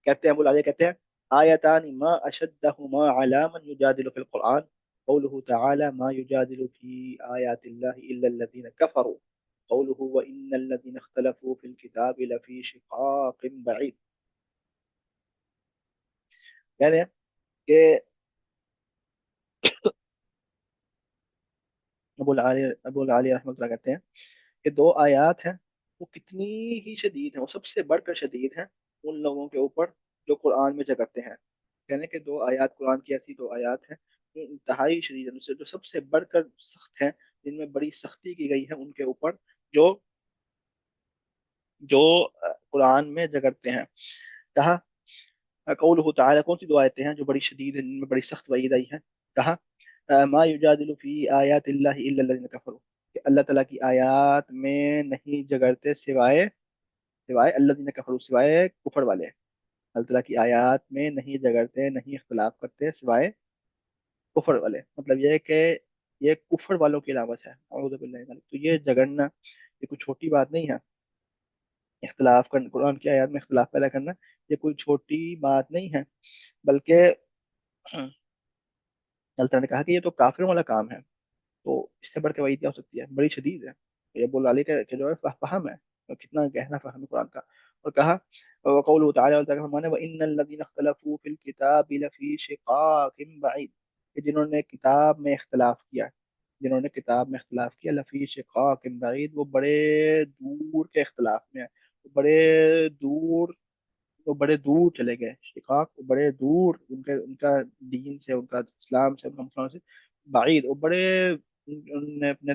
کہتے ہیں، ابو العالیہ کہتے ہیں: آیتان ما اشدہما علی من یجادل فی القرآن، قوله تعالی ما یجادل فی آیات اللہ الا الذین کفروا، قوله وان الذین اختلفوا فی الکتاب لفی شقاق بعید۔ کہتے ہیں کہ ابو العالیہ رحمۃ اللہ کہتے ہیں کہ دو آیات ہیں وہ کتنی ہی شدید ہیں، وہ سب سے بڑھ کر شدید ہیں ان لوگوں کے اوپر جو قرآن میں جگڑتے ہیں. کہنے کہ دو آیات قرآن کی ایسی دو آیات ہیں جو انتہائی شدید ہیں، ان سے جو سب سے بڑھ کر سخت ہیں، جن میں بڑی سختی کی گئی ہے ان کے اوپر جو جو قرآن میں جگڑتے ہیں. کہا قولہ تعالیٰ، کون سی دو آیتیں ہیں جو بڑی شدید ہیں، جن میں بڑی سخت وعید آئی ہیں؟ کہا ما یجادل فی آیات اللہ الا الذین کفروا، کہ اللہ تعالیٰ کی آیات میں نہیں جگڑتے سوائے الذین کفروا، سوائے کفر والے. اللہ تعالیٰ کی آیات میں نہیں جگڑتے، نہیں اختلاف کرتے سوائے کفر والے. مطلب یہ ہے کہ یہ کفر والوں کی علامت ہے. اعوذ باللہ من ذالک. تو یہ جگڑنا یہ کوئی چھوٹی بات نہیں ہے. اختلاف کرنا، قرآن کی آیات میں اختلاف پیدا کرنا، یہ کوئی چھوٹی بات نہیں ہے، بلکہ اللہ تعالیٰ نے کہا کہ یہ تو کافروں والا کام ہے. تو اس سے بڑھ کے وعید کیا ہو سکتی ہے؟ بڑی شدید ہے. یہ بول علی کا کہ جو ہے فہم ہے، اور کتنا گہرا فہم ہے قرآن کا. اور کہا وقوله تعالیٰ، اللہ تعالیٰ کا فرمان ہے وَإِنَّ الَّذِينَ اخْتَلَفُوا فِي الْكِتَابِ لَفِي شِقَاقٍ بَعِيدٍ، کہ جنہوں نے کتاب میں اختلاف کیا، جنہوں نے کتاب میں اختلاف کیا، لفی شقاق بعید، وہ بڑے دور کے اختلاف میں ہیں. وہ بڑے دور وہ بڑے دور چلے گئے. شقاق، وہ بڑے دور، ان کا دین سے، ان کا اسلام سے، ان کا مسلمان سے بعید، وہ بڑے ان نے اپنے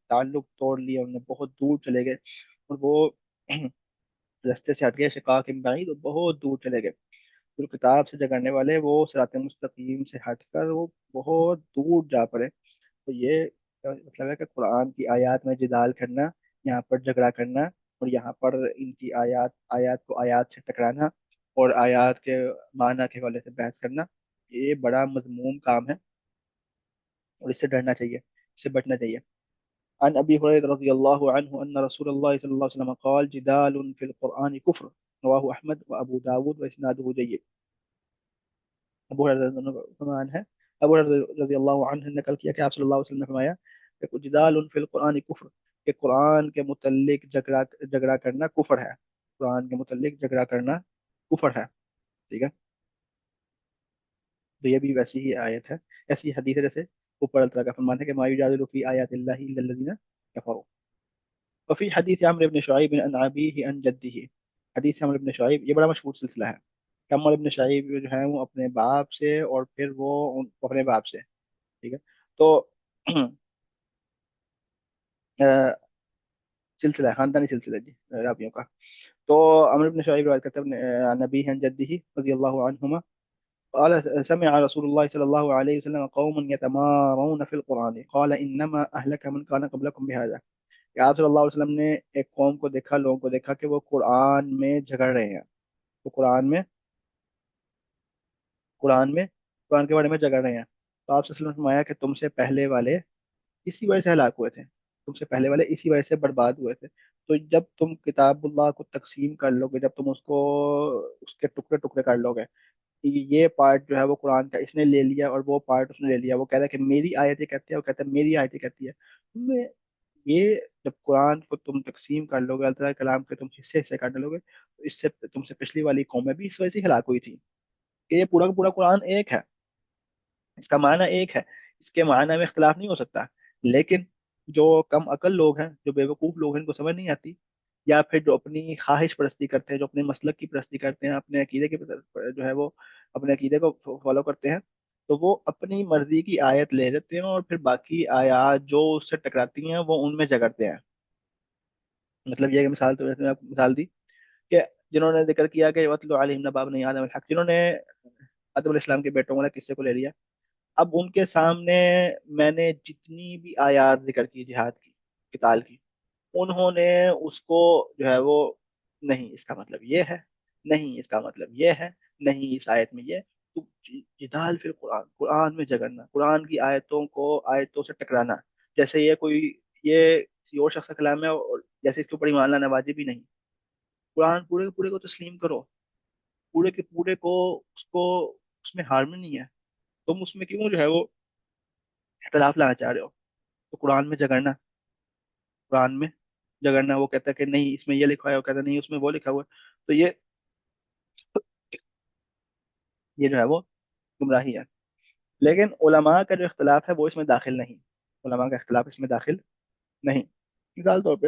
تعلق توڑ لیا، انہوں نے بہت دور چلے گئے، اور وہ رستے سے ہٹ گئے. شقاق بعید، وہ بہت دور چلے گئے. جو کتاب سے جگڑنے والے وہ صراط مستقیم سے ہٹ کر وہ بہت دور جا پڑے. تو یہ مطلب ہے کہ قرآن کی آیات میں جدال کرنا، یہاں پر جھگڑا کرنا، اور یہاں پر ان کی آیات کو آیات سے ٹکرانا، اور آیات کے معنی کے حوالے سے بحث کرنا، یہ بڑا مذموم کام ہے، اور اس سے ڈرنا چاہیے، اس سے بچنا چاہیے. عن ابي هريره رضي الله عنه ان رسول الله صلى الله عليه وسلم قال جدال في القرآن كفر، رواه احمد وابو داود واسناده جيد. ابو ہریرہ ہے، ابو ہریرہ رضی اللہ عنہ نے نقل کیا کہ آپ صلی اللہ علیہ وسلم نے فرمایا کہ جدال فی القرآن کفر، کہ قرآن کے متعلق جھگڑا کرنا کفر ہے. قرآن کے متعلق جھگڑا کرنا کفر ہے. ٹھیک ہے. تو یہ بھی ویسی ہی آیت ہے، ایسی حدیث ہے جیسے اوپر اللہ تعالیٰ کا فرمان ہے کہ ما یجادل فی آیات اللہ الا الذین کفروا. وفی حدیث عمرو بن شعیب عن ابیہ عن جدہ، حدیث عمرو بن شعیب یہ بڑا مشہور سلسلہ ہے. عمر ابن شعیب جو ہے وہ اپنے باپ سے، اور پھر وہ اپنے باپ سے. ٹھیک ہے. تو سلسلہ خاندانی سلسلہ جی رابیوں کا. تو عمرو بن شعیب روایت کرتے ہیں عن ابیہ عن جدہ رضی اللہ عنہما قال سمع رسول الله صلى الله عليه وسلم قوم يتمارون في القرآن قال انما اهلك من كان قبلكم بهذا، کہ آپ صلی اللہ علیہ وسلم نے ایک قوم کو دیکھا، لوگوں کو دیکھا کہ وہ قرآن میں جھگڑ رہے ہیں. وہ قرآن میں قرآن کے بارے میں جھگڑ رہے ہیں. تو آپ صلی اللہ علیہ وسلم نے فرمایا کہ تم سے پہلے والے اسی وجہ سے ہلاک ہوئے تھے، تم سے پہلے والے اسی وجہ سے برباد ہوئے تھے. تو جب تم کتاب اللہ کو تقسیم کر لو گے، جب تم اس کے ٹکڑے ٹکڑے کر لو گے، یہ پارٹ جو ہے وہ قرآن کا اس نے لے لیا اور وہ پارٹ اس نے لے لیا، وہ کہتا ہے کہ میری آیتیں کہتی ہے، وہ کہتا ہے میری آیتیں کہتی ہے، تم یہ جب قرآن کو تم تقسیم کر لو گے، اللہ تعالیٰ کے کلام کے تم حصے حصے کر لو گے، تو اس سے تم سے پچھلی والی قومیں بھی اس وجہ سے ہلاک ہوئی تھی کہ یہ پورا کا پورا قرآن ایک ہے، اس کا معنی ایک ہے، اس کے معنی میں اختلاف نہیں ہو سکتا. لیکن جو کم عقل لوگ ہیں، جو بیوقوف لوگ ہیں، ان کو سمجھ نہیں آتی، یا پھر جو اپنی خواہش پرستی کرتے ہیں، جو اپنے مسلک کی پرستی کرتے ہیں، اپنے عقیدے کی جو ہے وہ اپنے عقیدے کو فالو کرتے ہیں، تو وہ اپنی مرضی کی آیت لے لیتے ہیں، اور پھر باقی آیات جو اس سے ٹکراتی ہیں وہ ان میں جگڑتے ہیں. مطلب یہ کہ مثال تو جیسے میں آپ کو مثال دی کہ جنہوں نے ذکر کیا کہ وَاتْلُ عَلَيْهِمْ نَبَأَ ابْنَيْ آدَمَ الْحَقِّ، جنہوں نے آدم علیہ السلام کے بیٹوں والے قصے کو لے لیا. اب ان کے سامنے میں نے جتنی بھی آیات ذکر کی جہاد کی، قتال کی، انہوں نے اس کو جو ہے وہ نہیں اس کا مطلب یہ ہے، نہیں اس کا مطلب یہ ہے، نہیں اس آیت میں یہ. تو جدال فی القرآن، قرآن میں جگڑنا، قرآن کی آیتوں کو آیتوں سے ٹکرانا، جیسے یہ کسی اور شخص کا کلام ہے، اور جیسے اس کے اوپر ایمان لانا واجب بھی نہیں. قرآن پورے کے پورے کو تسلیم کرو، پورے کے پورے کو، اس میں ہارمنی نہیں ہے. تم اس میں کیوں جو ہے وہ اختلاف لانا چاہ رہے ہو؟ تو قرآن میں جگڑنا، وہ کہتا ہے کہ نہیں اس میں یہ لکھا ہے، وہ کہتا ہے نہیں اس میں وہ لکھا ہوا ہے. تو یہ جو ہے وہ گمراہی ہے. لیکن علماء کا جو اختلاف ہے وہ اس میں داخل نہیں، علماء کا اختلاف اس میں داخل نہیں. مثال طور پہ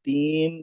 3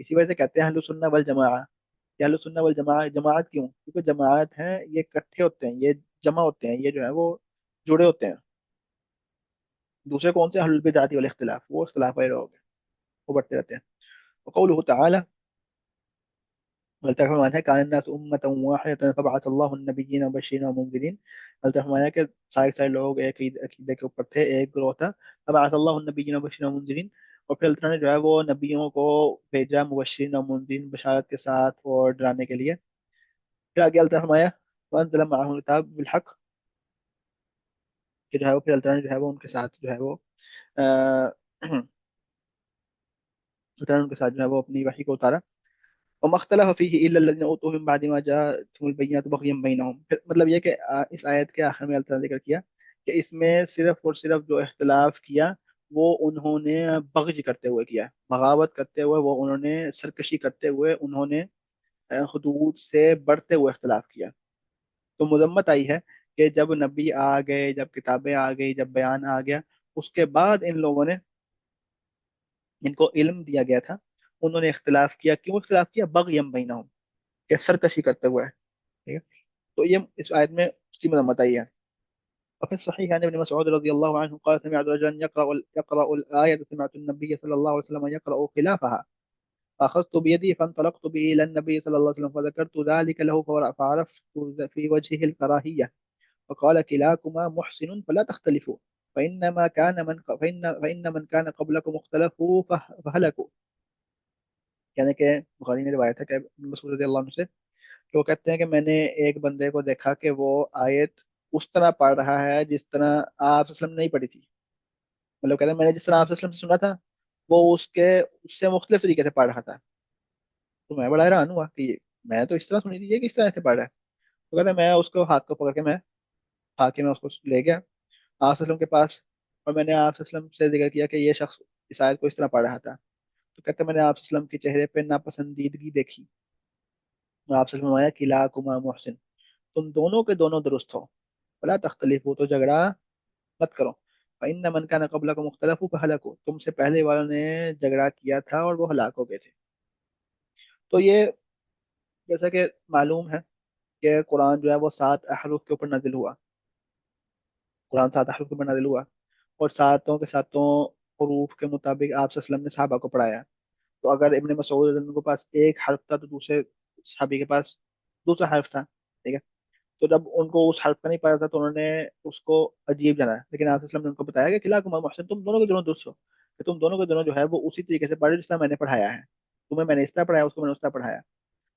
اسی وجہ سے کہتے ہیں اہل سنہ والجماع، یہ اہل سنہ والجماع جماعت کیوں؟ کیونکہ جماعت ہیں یہ اکٹھے ہوتے ہیں، یہ جمع ہوتے ہیں، یہ جو ہے وہ جڑے ہوتے ہیں۔ دوسرے کون سے؟ اہل البدعۃ والاختلاف، وہ اختلاف والے لوگ ہیں، وہ بڑھتے رہتے ہیں۔ وقوله تعالی، اللہ تعالیٰ فرماتا ہے کان الناس امۃ واحدۃ فبعث اللہ النبیین مبشرین ومنذرین، اللہ تعالیٰ فرمایا کہ سارے سارے لوگ ایک عقیدے کے اوپر تھے، ایک گروہ تھا، فبعث اللہ النبیین مبشرین ومنذرین، اور پھر اللہ تعالیٰ نے جو ہے وہ نبیوں کو بھیجا مبشرین اور منذرین، بشارت کے ساتھ اور ڈرانے کے لیے۔ پھر آگے اللہ تعالیٰ نے فرمایا وانزل معهم الکتاب بالحق، کہ جو ہے وہ پھر اللہ تعالیٰ نے جو ہے وہ ان کے ساتھ جو ہے وہ اللہ تعالیٰ نے ان کے ساتھ جو ہے وہ اپنی وحی کو اتارا۔ وما اختلف فيه الا الذين اوتوه من بعد ما جاءتهم البينات بغيا بينهم، مطلب یہ کہ اس آیت کے آخر میں اللہ تعالیٰ نے ذکر کیا کہ اس میں صرف اور صرف جو اختلاف کیا وہ انہوں نے بغض کرتے ہوئے کیا، بغاوت کرتے ہوئے، وہ انہوں نے سرکشی کرتے ہوئے، انہوں نے حدود سے بڑھتے ہوئے اختلاف کیا۔ تو مذمت آئی ہے کہ جب نبی آ گئے، جب کتابیں آ گئی، جب بیان آ گیا، اس کے بعد ان لوگوں نے، جن کو علم دیا گیا تھا، انہوں نے اختلاف کیا۔ کیوں اختلاف کیا؟ بغیم بینہم، کہ سرکشی کرتے ہوئے، ٹھیک ہے؟ تو یہ اس آیت میں اس کی مذمت آئی ہے۔ وفي الصحيح عن ابن مسعود رضي الله عنه قال سمعت رجلا يقرأ الآية، سمعت النبي صلى الله عليه وسلم يقرأ خلافها، فأخذت بيدي فانطلقت به إلى النبي صلى الله عليه وسلم فذكرت ذلك له فعرفت في وجهه الكراهية، فقال كلاكما محسن فلا تختلفوا، فإن من كان قبلكم اختلفوا فهلكوا، یعنی کہ بخاری نے روایت ہے کہ ابن مسعود رضی اللہ عنہ سے کہ وہ کہتے ہیں کہ میں نے ایک بندے کو دیکھا کہ وہ آیت اس طرح پڑھ رہا ہے جس طرح آپ صلی اللہ علیہ وسلم نہیں پڑھی تھی، مطلب کہتے ہیں میں نے جس طرح آپ صلی اللہ علیہ وسلم سے سنا تھا وہ اس سے مختلف طریقے سے پڑھ رہا تھا، تو میں بڑا حیران ہوا کہ میں تو اس طرح سنی تھی، یہ کس طرح سے پڑھ رہا ہے؟ تو کہتے ہیں میں اس کو ہاتھ کو پکڑ کے میں ہاتھ کے میں اس کو لے گیا آپ صلی اللہ علیہ وسلم کے پاس، اور میں نے آپ صلی اللہ علیہ وسلم سے ذکر کیا کہ یہ شخص اس آیت کو اس طرح پڑھ رہا تھا، تو کہتے ہیں میں نے آپ صلی اللہ علیہ وسلم کے چہرے پہ ناپسندیدگی دیکھی، اور آپ صلی اللہ علیہ وسلم نے فرمایا کلاکما محسن، تم دونوں کے دونوں درست ہو، فلا تختلفوا، تو جھگڑا مت کرو، فإن من كان قبلكم اختلفوا فهلكوا، تم سے پہلے والوں نے جھگڑا کیا تھا اور وہ ہلاک ہو گئے تھے۔ تو یہ جیسا کہ معلوم ہے کہ قرآن جو ہے وہ 7 احرف کے اوپر نازل ہوا، قرآن 7 احرف کے اوپر نازل ہوا، اور ساتوں کے ساتوں حروف کے مطابق آپ صلی اللہ علیہ وسلم نے صحابہ کو پڑھایا۔ تو اگر ابن مسعود رضی اللہ عنہ کے پاس ایک حرف تھا تو دوسرے صحابی کے پاس دوسرا حرف تھا، ٹھیک ہے؟ تو جب ان کو اس حرف کا نہیں پتا تھا تو انہوں نے اس کو عجیب جانا، لیکن آپ صلی اللہ علیہ وسلم نے ان کو بتایا کہ کلا کما محسن، تم دونوں کے دونوں درست ہو، کہ تم دونوں کے دونوں جو ہے وہ اسی طریقے سے پڑھے جس طرح میں نے پڑھایا ہے، تمہیں میں نے اس طرح پڑھایا، اس کو میں نے اس طرح پڑھایا۔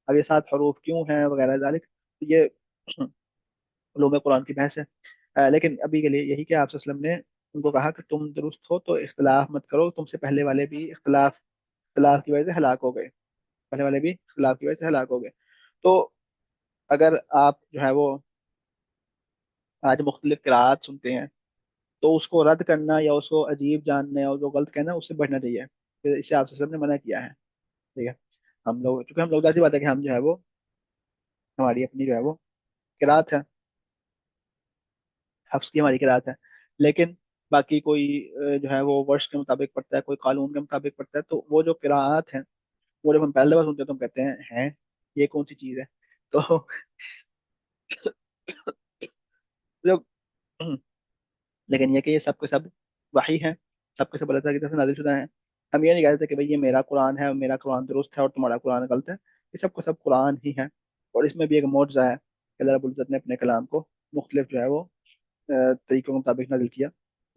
اب یہ 7 حروف کیوں ہیں وغیرہ ذالک، تو یہ علوم قرآن کی بحث ہے۔ لیکن ابھی کے لیے یہی کہ آپ صلی اللہ علیہ وسلم نے ان کو کہا کہ تم درست ہو تو اختلاف مت کرو، تم سے پہلے والے بھی اختلاف کی وجہ سے ہلاک ہو گئے، پہلے والے بھی اختلاف کی وجہ سے ہلاک ہو گئے۔ تو اگر آپ جو ہے وہ آج مختلف قراءات سنتے ہیں تو اس کو رد کرنا یا اس کو عجیب جاننا اور جو غلط کہنا اس سے بچنا چاہیے، پھر اسے آپ سے سب نے منع کیا ہے، ٹھیک ہے؟ ہم لوگ چونکہ ہم لوگ ایسی بات ہے کہ ہم جو ہے وہ ہماری اپنی جو ہے وہ قراءت ہے، حفظ کی ہماری قراءت ہے، لیکن باقی کوئی جو ہے وہ ورش کے مطابق پڑھتا ہے، کوئی قانون کے مطابق پڑھتا ہے، تو وہ جو قراءات ہیں وہ جب ہم پہلے بار سنتے ہیں تو ہم کہتے ہیں یہ کون سی چیز ہے؟ تو جب لیکن یہ کہ یہ سب کے سب وحی ہیں، سب کے سب اللہ تعالیٰ کی طرف سے نازل شدہ ہیں، ہم یہ نہیں کہتے کہ بھئی یہ میرا قرآن ہے اور میرا قرآن درست ہے اور تمہارا قرآن غلط ہے، یہ سب کا سب قرآن ہی ہے، اور اس میں بھی ایک معجزہ ہے کہ اللہ رب العزت نے اپنے کلام کو مختلف جو ہے وہ طریقوں کے مطابق نازل کیا۔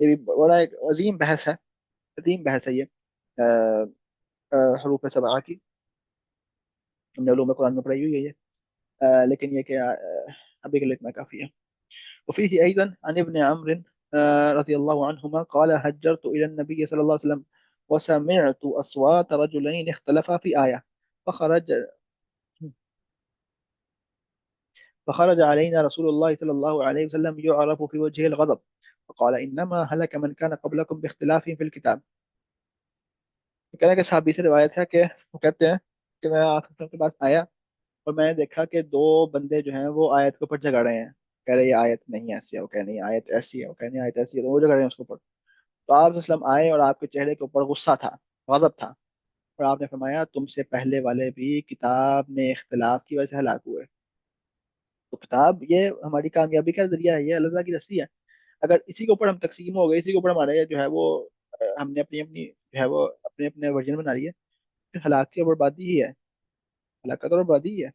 یہ بھی بڑا ایک عظیم بحث ہے، عظیم بحث ہے یہ حروف سبعہ کی، ہم نے علوم قرآن میں پڑھائی ہوئی ہے لیکن یہ کہ ابھی کے لیے اتنا کافی ہے۔ وفيه أيضا عن ابن عمرو رضي الله عنهما قال هجرت إلى النبي صلى الله عليه وسلم وسمعت أصوات رجلين اختلفا في آية، فخرج فخرج علينا رسول الله صلى الله عليه وسلم يعرف في وجهه الغضب، فقال إنما هلك من كان قبلكم باختلافهم في الكتاب۔ کہنے کہ صحابی سے روایت ہے کہ وہ کہتے ہیں کہ میں آپ کے پاس آیا اور میں نے دیکھا کہ 2 بندے جو ہیں وہ آیت کے اوپر جھگڑ رہے ہیں، کہہ رہے یہ آیت نہیں ایسی ہے، وہ کہہ رہے ہیں یہ آیت ایسی ہے، وہ کہہ رہے ہیں آیت ایسی ہے، تو وہ جھگڑ رہے ہیں اس کے اوپر۔ تو آپ صلی اللہ علیہ وسلم آئے اور آپ کے چہرے کے اوپر غصہ تھا، غضب تھا، اور آپ نے فرمایا تم سے پہلے والے بھی کتاب میں اختلاف کی وجہ سے ہلاک ہوئے. تو کتاب یہ ہماری کامیابی کا ذریعہ ہے، یہ اللہ تعالیٰ کی رسی ہے. اگر اسی کے اوپر ہم تقسیم ہو گئے، اسی کے اوپر ہمارے جو ہے وہ ہم نے اپنی اپنی جو ہے وہ اپنے اپنے ورژن بنا لیے، پھر ہلاکت اور بربادی ہی ہے، ہلاکت اور بربادی ہی ہے.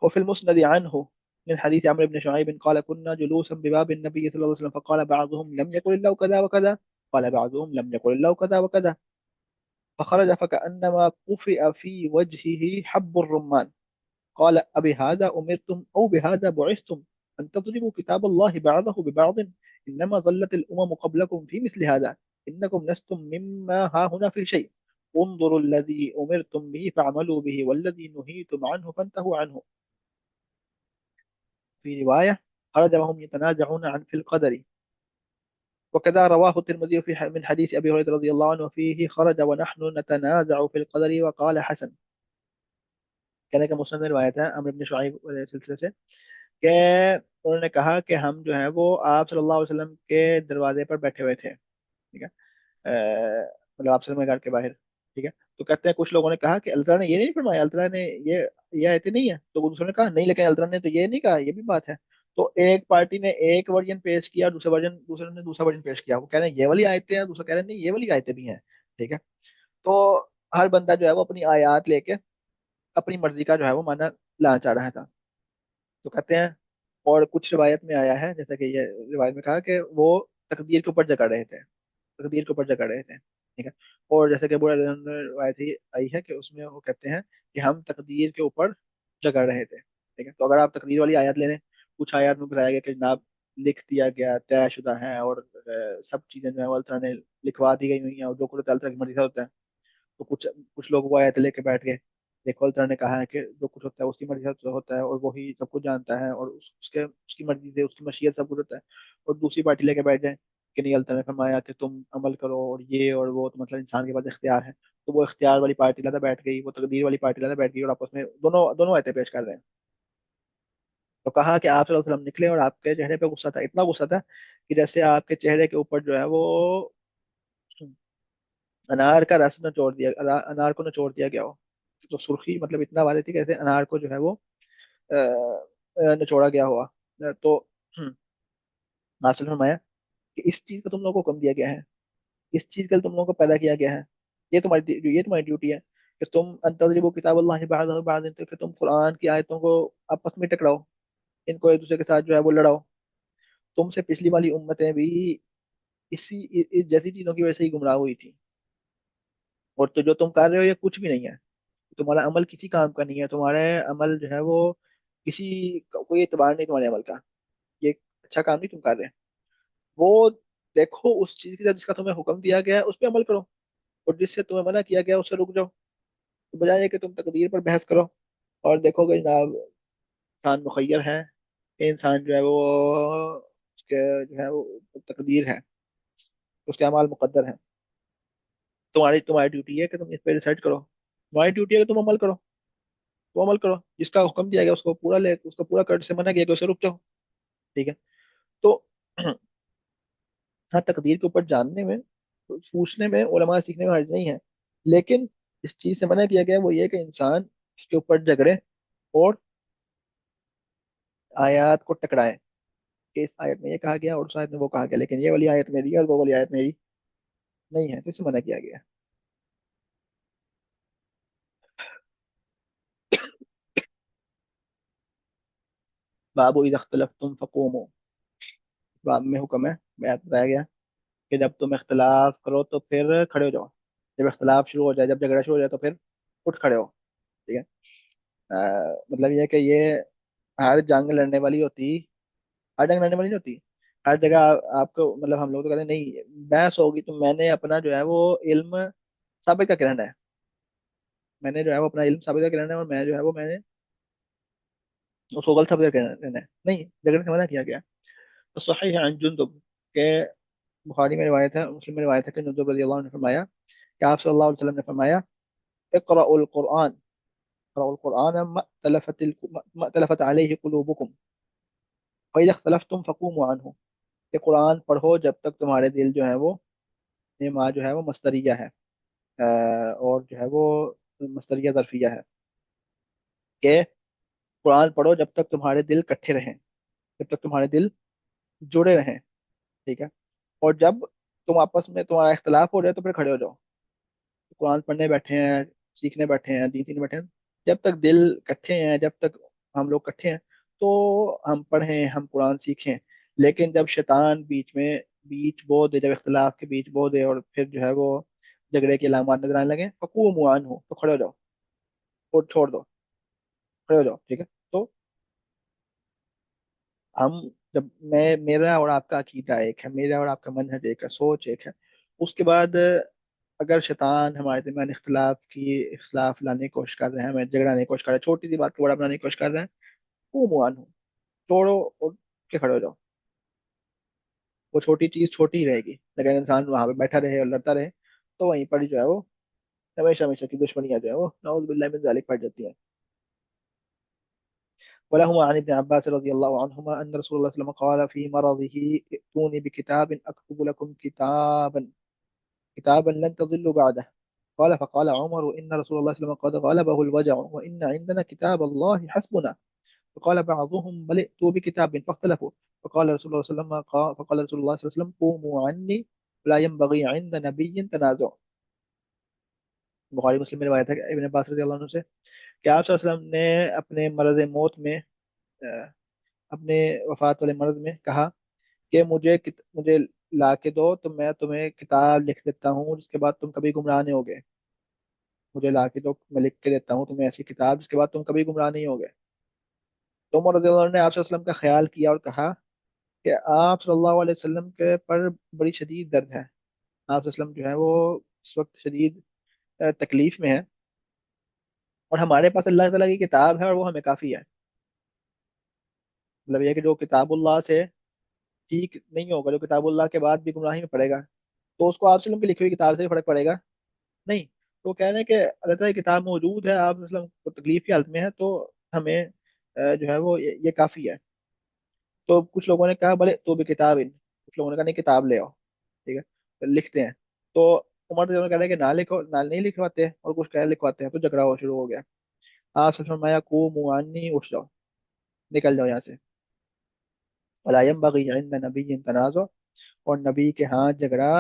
وفي المسند عنه من حديث عمرو بن شعيب قال كنا جلوسا بباب النبي صلى الله عليه وسلم فقال بعضهم لم يقل الله كذا وكذا، قال بعضهم لم يقل الله كذا وكذا، فخرج فكأنما قفئ في وجهه حب الرمان. قال أبي هذا أمرتم أو بهذا بعثتم أن تضربوا كتاب الله بعضه ببعض؟ إنما ظلت الأمم قبلكم في مثل هذا، إنكم لستم مما ها هنا في شيء، انظروا الذي أمرتم به فاعملوا به والذي نهيتم عنه فانتهوا عنه. في رواية خرج وهم يتنازعون عن في القدر. وكذا رواه الترمذي من حديث أبي هريرة رضي الله عنه فيه خرج ونحن نتنازع في القدر وقال حسن. کہنے کا مسند میں روایت ہے عمرو بن شعیب والے سلسلے سے کہ انہوں نے کہا کہ ہم جو ہے وہ آپ صلی اللہ علیہ وسلم کے دروازے پر بیٹھے ہوئے تھے، ٹھیک ہے، مطلب آپ سے گھر کے باہر، ٹھیک ہے. تو کہتے ہیں کچھ لوگوں نے کہا کہ اللہ تعالیٰ نے یہ نہیں فرمایا، اللہ تعالیٰ نے یہ آیتیں نہیں ہے. تو دوسروں نے کہا نہیں، لیکن اللہ تعالیٰ نے تو یہ نہیں کہا، یہ بھی بات ہے. تو ایک پارٹی نے ایک ورژن پیش کیا، دوسرے نے دوسرا ورژن پیش کیا. وہ کہہ رہے ہیں یہ والی آیتیں ہیں، دوسرا کہہ رہے ہیں نہیں یہ والی آیتیں بھی ہیں، ٹھیک ہے. تو ہر بندہ جو ہے وہ اپنی آیات لے کے اپنی مرضی کا جو ہے وہ مانا لانا چاہ رہا تھا. تو کہتے ہیں اور کچھ روایت میں آیا ہے جیسا کہ یہ روایت میں کہا کہ وہ تقدیر کے اوپر جگڑ رہے تھے، تقدیر کے اوپر جگڑ رہے تھے، ٹھیک ہے. اور جیسے کہ بڑا روایت آئی ہے کہ اس میں وہ کہتے ہیں کہ ہم تقدیر کے اوپر جگڑ رہے تھے، ٹھیک ہے. تو اگر آپ تقدیر والی آیات لے لیں، کچھ آیات میں بتایا گیا کہ جناب لکھ دیا گیا، طے شدہ ہیں، اور سب چیزیں جو ہے وہ اللہ تعالیٰ نے لکھوا دی گئی ہوئی ہیں، اور جو کچھ اللہ تعالیٰ کی مرضی سے ہوتا ہے. تو کچھ کچھ لوگ وہ آیت لے کے بیٹھ گئے، دیکھو اللہ تعالیٰ نے کہا ہے کہ جو کچھ ہوتا ہے اس کی مرضی سے ہوتا ہے، اور وہی سب کچھ جانتا ہے، اور اس کی مرضی سے اس کی مشیت سب کچھ ہوتا ہے. اور دوسری پارٹی لے کے بیٹھ جائیں کہ نہیں، اللہ تعالیٰ نے فرمایا کہ تم عمل کرو اور یہ اور وہ، تو مطلب انسان کے پاس اختیار ہے. تو وہ اختیار والی پارٹی لادہ بیٹھ گئی، وہ تقدیر والی پارٹی لادہ بیٹھ گئی، اور آپس میں دونوں دونوں آیتیں پیش کر رہے ہیں. تو کہا کہ آپ صلی اللہ علیہ وسلم نکلے اور آپ کے چہرے پہ غصہ تھا، اتنا غصہ تھا کہ جیسے آپ کے چہرے کے اوپر جو ہے وہ انار کا رس نچوڑ دیا، انار کو نچوڑ دیا گیا ہو. تو سرخی مطلب اتنا واضح تھی کہ جیسے انار کو جو ہے وہ نچوڑا گیا ہوا. تو آپ نے فرمایا کہ اس چیز کا تم لوگوں کو حکم دیا گیا ہے، اس چیز کے لیے تم لوگوں کو پیدا کیا گیا ہے، یہ تمہاری ڈیوٹی ہے کہ تم انتظروا کتاب اللہ بعض بعض، کہ تم قرآن کی آیتوں کو آپس میں ٹکراؤ، ان کو ایک دوسرے کے ساتھ جو ہے وہ لڑاؤ. تم سے پچھلی والی امتیں بھی اس جیسی چیزوں کی وجہ سے ہی گمراہ ہوئی تھی. اور تو جو تم کر رہے ہو یہ کچھ بھی نہیں ہے، تمہارا عمل کسی کام کا نہیں ہے، تمہارے عمل جو ہے وہ کسی کوئی اعتبار نہیں تمہارے عمل کا، یہ اچھا کام نہیں تم کر رہے. وہ دیکھو اس چیز کی طرف جس کا تمہیں حکم دیا گیا ہے اس پہ عمل کرو، اور جس سے تمہیں منع کیا گیا ہے اس سے رک جاؤ. تو بجائے کہ تم تقدیر پر بحث کرو اور دیکھو کہ جناب انسان مخیر ہے، کہ انسان جو ہے وہ اس کے جو ہے وہ تقدیر ہے، اس کے اعمال مقدر ہیں. تمہاری ڈیوٹی ہے کہ تم اس پہ ریسرچ کرو، تمہاری ڈیوٹی ہے کہ تم عمل کرو، تو عمل کرو، جس کا حکم دیا گیا اس کو پورا لے، اس کو پورا کر، سے منع کیا گیا اسے رک جاؤ، ٹھیک ہے. تو ہاں تقدیر کے اوپر جاننے میں، پوچھنے میں، علماء سیکھنے میں حرج نہیں ہے، لیکن اس چیز سے منع کیا گیا وہ یہ کہ انسان اس کے اوپر جھگڑے اور آیات کو ٹکرائے کہ اس آیت میں یہ کہا گیا اور اس آیت میں وہ کہا گیا، لیکن یہ والی آیت میری ہے اور وہ والی آیت میری نہیں ہے، تو اس سے منع کیا گیا. باب اذا اختلفتم فقوموا، باب میں حکم ہے، بیان بتایا گیا کہ جب تم اختلاف کرو تو پھر کھڑے ہو جاؤ، جب اختلاف شروع ہو جائے، جب جھگڑا شروع ہو جائے تو پھر اٹھ کھڑے ہو، ٹھیک ہے. مطلب یہ ہے کہ یہ ہر جنگ لڑنے والی ہوتی، ہر جنگ لڑنے والی نہیں ہوتی. ہر جگہ آپ کو مطلب ہم لوگ تو کہتے ہیں نہیں بحث ہوگی تو میں نے اپنا جو ہے وہ علم ثابت کر کے رہنا ہے، میں نے جو ہے وہ اپنا علم ثابت کر کے رہنا ہے، اور میں جو ہے وہ میں نے اس کو غلط ثابت کر کے رہنا ہے، نہیں جھگڑنے سے منع کیا گیا. تو صحیح ہے عن جندب کہ بخاری میں روایت ہے، مسلم میں روایت ہے کہ جندب رضی اللہ عنہ نے فرمایا کہ آپ صلی اللہ علیہ وسلم نے فرمایا اقرأ القرآن، اقرأ القرآن ما ائتلفت علیہ قلوبکم فإذا اختلفتم فقوموا عنہ، کہ قرآن پڑھو جب تک تمہارے دل جو ہے وہ، یہ ماں جو ہے وہ مستریہ ہے، اور جو ہے وہ مصدریہ ظرفیہ ہے کہ قرآن پڑھو جب تک تمہارے دل کٹھے رہیں، جب تک تمہارے دل جڑے رہیں، ٹھیک ہے؟ اور جب تم آپس میں تمہارا اختلاف ہو جائے تو پھر کھڑے ہو جاؤ۔ قرآن پڑھنے بیٹھے ہیں، سیکھنے بیٹھے ہیں، دین سیکھنے بیٹھے ہیں، جب تک دل کٹھے ہیں، جب تک ہم لوگ کٹھے ہیں تو ہم پڑھیں، ہم قرآن سیکھیں۔ لیکن جب شیطان بیچ بو دے، جب اختلاف کے بیچ بو دے اور پھر جو ہے وہ جھگڑے کے علامات نظر آنے لگے، فقوموا عنہ، تو کھڑے ہو جاؤ اور چھوڑ دو، کھڑے ہو جاؤ، ٹھیک ہے؟ تو ہم جب میرا اور آپ کا عقیدہ ایک ہے، میرا اور آپ کا منہج ایک ہے، سوچ ایک ہے، اس کے بعد اگر شیطان ہمارے درمیان اختلاف لانے کی کوشش کر رہے ہیں، ہمیں جھگڑانے کی کوشش کر رہے ہیں، چھوٹی سی بات کو بڑا بنانے کی کوشش کر رہے ہیں، وہ موان ہو، چھوڑو اور کے کھڑے ہو جاؤ۔ وہ چھوٹی چیز چھوٹی ہی رہے گی، لیکن انسان وہاں پہ بیٹھا رہے اور لڑتا رہے تو وہیں پر جو ہے وہ ہمیشہ ہمیشہ کی دشمنیاں جو ہے وہ نعوذ باللہ من ذالک پڑ جاتی ہیں۔ ولهما عن ابن عباس رضي الله عنهما أن رسول الله صلى الله عليه وسلم قال في مرضه ائتوني بكتاب أكتب لكم كتابا لن تضلوا بعده. قال فقال عمر إن رسول الله صلى الله عليه وسلم قد غلبه الوجع وإن عندنا كتاب الله حسبنا. فقال بعضهم بل ائتوا بكتاب فاختلفوا. فقال رسول الله صلى الله عليه وسلم قوموا عني لا ينبغي عند نبي تنازع. بخاری مسلم میں روایت ہے کہ ابن عباس رضی اللہ عنہ سے کہ آپ صلی اللہ علیہ وسلم نے اپنے مرض موت میں اپنے وفات والے مرض میں کہا کہ مجھے لا کے دو تو میں تمہیں کتاب لکھ دیتا ہوں جس کے بعد تم کبھی گمراہ نہیں ہوگے، مجھے لا کے دو، میں لکھ کے دیتا ہوں تمہیں ایسی کتاب جس کے بعد تم کبھی گمراہ نہیں ہوگے۔ تو عمر رضی اللہ عنہ نے آپ صلی اللہ علیہ وسلم کا خیال کیا اور کہا کہ آپ صلی اللہ علیہ وسلم کے پر بڑی شدید درد ہے، آپ صلی اللہ علیہ وسلم جو ہے وہ اس وقت شدید تکلیف میں ہے، اور ہمارے پاس اللہ تعالیٰ کی کتاب ہے اور وہ ہمیں کافی ہے۔ مطلب یہ کہ جو کتاب اللہ سے ٹھیک نہیں ہوگا، جو کتاب اللہ کے بعد بھی گمراہی میں پڑے گا، تو اس کو آپ وسلم کی لکھی ہوئی کتاب سے بھی فرق پڑے گا نہیں۔ تو کہہ رہے ہیں کہ اللہ تعالیٰ کی کتاب موجود ہے، آپ وسلم کو تکلیف کی حالت میں ہے تو ہمیں جو ہے وہ یہ کافی ہے۔ تو کچھ لوگوں نے کہا بھلے تو بھی کتاب، کچھ لوگوں نے کہا نہیں کتاب لے آؤ، ٹھیک ہے تو لکھتے ہیں۔ تو عمر رضی اللہ عنہ کہہ رہے ہیں کہ نہ لکھو، نہ نہیں لکھواتے، اور کچھ کہہ لکھواتے ہیں، تو جھگڑا ہو شروع ہو گیا۔ آپ سے فرمایا کو موانی، اٹھ جاؤ، نکل جاؤ یہاں سے۔ ولا ينبغي عند نبی تنازع، اور نبی کے ہاں جھگڑا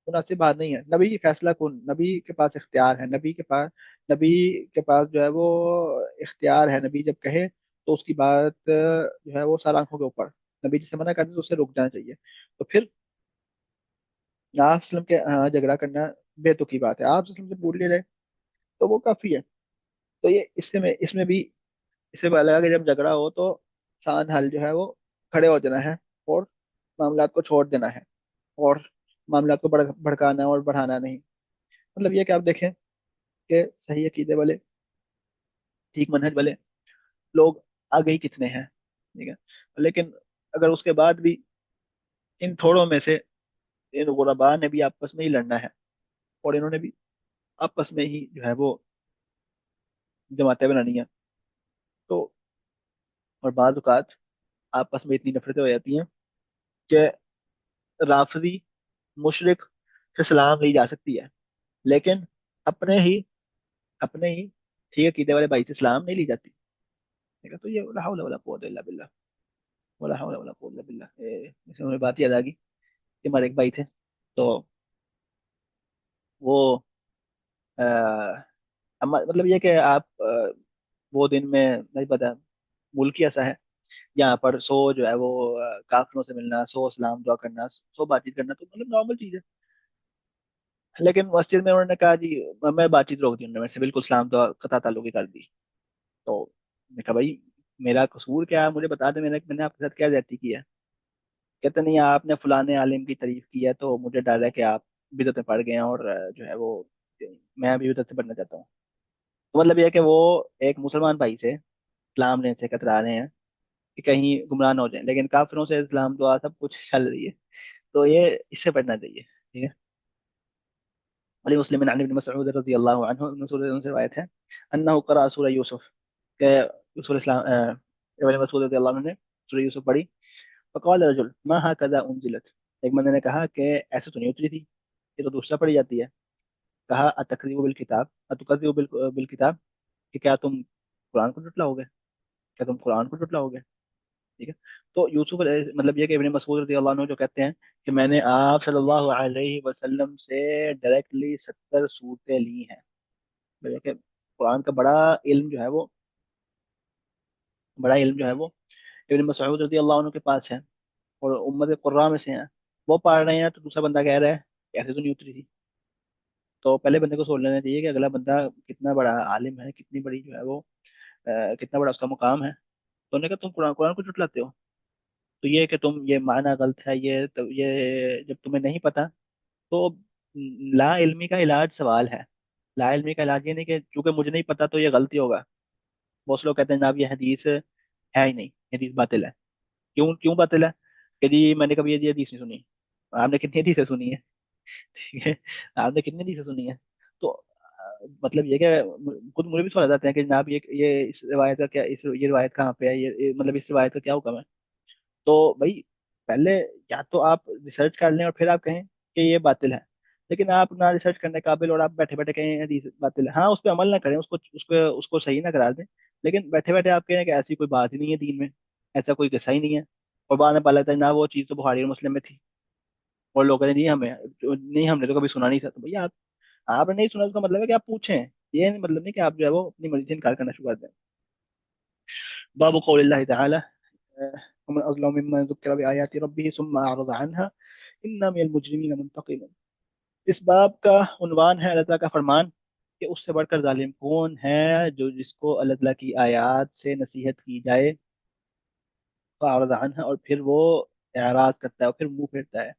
مناسب بات نہیں ہے، نبی فیصلہ کن، نبی کے پاس اختیار ہے، نبی کے پاس جو ہے وہ اختیار ہے، نبی جب کہے تو اس کی بات جو ہے وہ سر آنکھوں کے اوپر، نبی جسے منع کرتے تو اسے رک جانا چاہیے۔ تو پھر آپ وسلم کے ہاں جھگڑا کرنا بے تکی بات ہے، آپ وسلم سے پوچھ لے جائے تو وہ کافی ہے۔ تو یہ اس میں بھی اس سے پہلے لگا کہ جب جھگڑا ہو تو آسان حل جو ہے وہ کھڑے ہو جانا ہے اور معاملات کو چھوڑ دینا ہے، اور معاملات کو بھڑکانا اور بڑھانا نہیں۔ مطلب یہ کہ آپ دیکھیں کہ صحیح عقیدے والے، ٹھیک منہج والے لوگ آگے ہی کتنے ہیں، ٹھیک ہے؟ لیکن اگر اس کے بعد بھی ان تھوڑوں میں سے ان غربا نے بھی آپس میں ہی لڑنا ہے، اور انہوں نے بھی آپس میں ہی جو ہے وہ جماعتیں بنانی ہیں، تو اور بعض اوقات آپس میں اتنی نفرتیں ہو جاتی ہیں کہ رافضی مشرک سے سلام لی جا سکتی ہے، لیکن اپنے ہی اپنے ہی ٹھیک عقیدے والے بھائی سے سلام نہیں لی جاتی، ٹھیک ہے؟ تو یہ لا حول ولا قوت الا باللہ، ولا حول ولا قوت الا باللہ۔ اس میں بات یاد آ گئی کہ ہمارے ایک بھائی تھے، تو وہ مطلب یہ کہ آپ وہ دن میں نہیں پتا ملک ہی ایسا ہے، یہاں پر سو جو ہے وہ کافروں سے ملنا، سو سلام دعا کرنا، سو بات چیت کرنا تو مطلب نارمل چیز ہے۔ لیکن مسجد میں انہوں نے کہا جی، میں بات چیت روک دی، انہوں نے میرے سے بالکل سلام دعا قطع تعلق ہی کر دی۔ تو میں نے کہا بھائی میرا قصور کیا ہے، مجھے بتا دیں، میں نے آپ کے ساتھ کیا زیادتی کی ہے؟ کہتے نہیں آپ نے فلاں عالم کی تعریف کی ہے تو مجھے ڈر ہے کہ آپ بدعت میں پڑ گئے ہیں، اور جو ہے وہ میں بھی بدعت سے بچنا چاہتا ہوں۔ تو مطلب یہ ہے کہ وہ ایک مسلمان بھائی سے اسلام لینے سے کترا رہے ہیں کہ کہیں گمراہ نہ ہو جائیں، لیکن کافروں سے اسلام دعا سب کچھ چل رہی ہے، تو یہ اس سے پڑھنا چاہیے، ٹھیک ہے؟ علی مسلم عن ابن مسعود رضی اللہ عنہ، ابن مسعود سے روایت ہے انہ قرأ سورہ یوسف، کہ یوسف اسلام ابن مسعود رضی اللہ عنہ نے سورہ یوسف پڑھی۔ فقال رجل ما هكذا انزلت، ایک بندے نے کہا کہ ایسے تو نہیں اتری تھی، یہ تو دوسرا پڑھی جاتی ہے۔ کہا اتکذب بالکتاب اتکذب بالکتاب، کہ کیا تم قرآن کو جھٹلاؤ گے، کیا تم قرآن کو جھٹلاؤ گے؟ ٹھیک ہے. تو مطلب یہ کہ ابن مسعود رضی اللہ عنہ جو کہتے ہیں کہ میں نے آپ صلی اللہ علیہ وسلم سے ڈائریکٹلی 70 صورتیں لی ہیں. مطلب کہ قرآن کا علم جو ہے وہ بڑا علم جو ہے وہ ابن مسعود رضی اللہ عنہ کے پاس ہے، اور امت قرآن میں سے ہیں. وہ پڑھ رہے ہیں تو دوسرا بندہ کہہ رہا ہے کہ ایسے تو نہیں اتری تھی. تو پہلے بندے کو سوچ لینا چاہیے کہ اگلا بندہ کتنا بڑا عالم ہے، کتنی بڑی جو ہے وہ کتنا بڑا اس کا مقام ہے. تو انہوں نے کہا تم قرآن کو جھٹلاتے ہو. تو یہ کہ تم یہ معنی غلط ہے، یہ جب تمہیں نہیں پتا تو لا علمی کا علاج سوال ہے. لا علمی کا علاج یہ نہیں کہ چونکہ مجھے نہیں پتا تو یہ غلطی ہوگا. بہت سے لوگ کہتے ہیں جناب یہ حدیث ہے ہی نہیں، حدیث باطل ہے. کیوں کیوں باطل ہے؟ کہ جی میں نے کبھی یہ حدیث نہیں سنی. آپ نے کتنی حدیثیں سنی ہے؟ ٹھیک ہے، آپ نے کتنی حدیثیں سنی ہے؟ تو مطلب یہ کہ خود مجھے بھی سوال جاتے ہیں کہ جناب یہ اس روایت کا کیا، یہ روایت کہاں پہ ہے، مطلب اس روایت کا کیا حکم ہے؟ تو بھائی پہلے یا تو آپ ریسرچ کر لیں اور پھر آپ کہیں کہ یہ باطل ہے. لیکن آپ نہ ریسرچ کرنے قابل اور آپ بیٹھے بیٹھے کہیں حدیث باطل ہے. ہاں اس پہ عمل نہ کریں، اس کو صحیح نہ قرار دیں، لیکن بیٹھے بیٹھے آپ کہیں کہ ایسی کوئی بات ہی نہیں ہے دین میں، ایسا کوئی قصہ ہی نہیں ہے. اور بعد میں پتا لگتا ہے نہ وہ چیز تو بخاری اور مسلم میں تھی، اور لوگ کہتے ہیں نہیں ہم نے تو کبھی سنا نہیں تھا. تو بھیا آپ نے نہیں سنا، اس کا مطلب ہے کہ آپ پوچھیں. یہ مطلب نہیں کہ آپ جو ہے وہ اپنی مرضی سے انکار کرنا شروع کر دیں. باب قول اللہ تعالی ومن اظلم ممن ذکر بآیات ربه ثم اعرض عنها انا من المجرمین منتقمون. اس باب کا عنوان ہے اللہ تعالیٰ کا فرمان کہ اس سے بڑھ کر ظالم کون ہے جو جس کو اللہ تعالیٰ کی آیات سے نصیحت کی جائے فاعرض عنها، اور پھر وہ اعراض کرتا ہے اور پھر منہ پھیرتا ہے.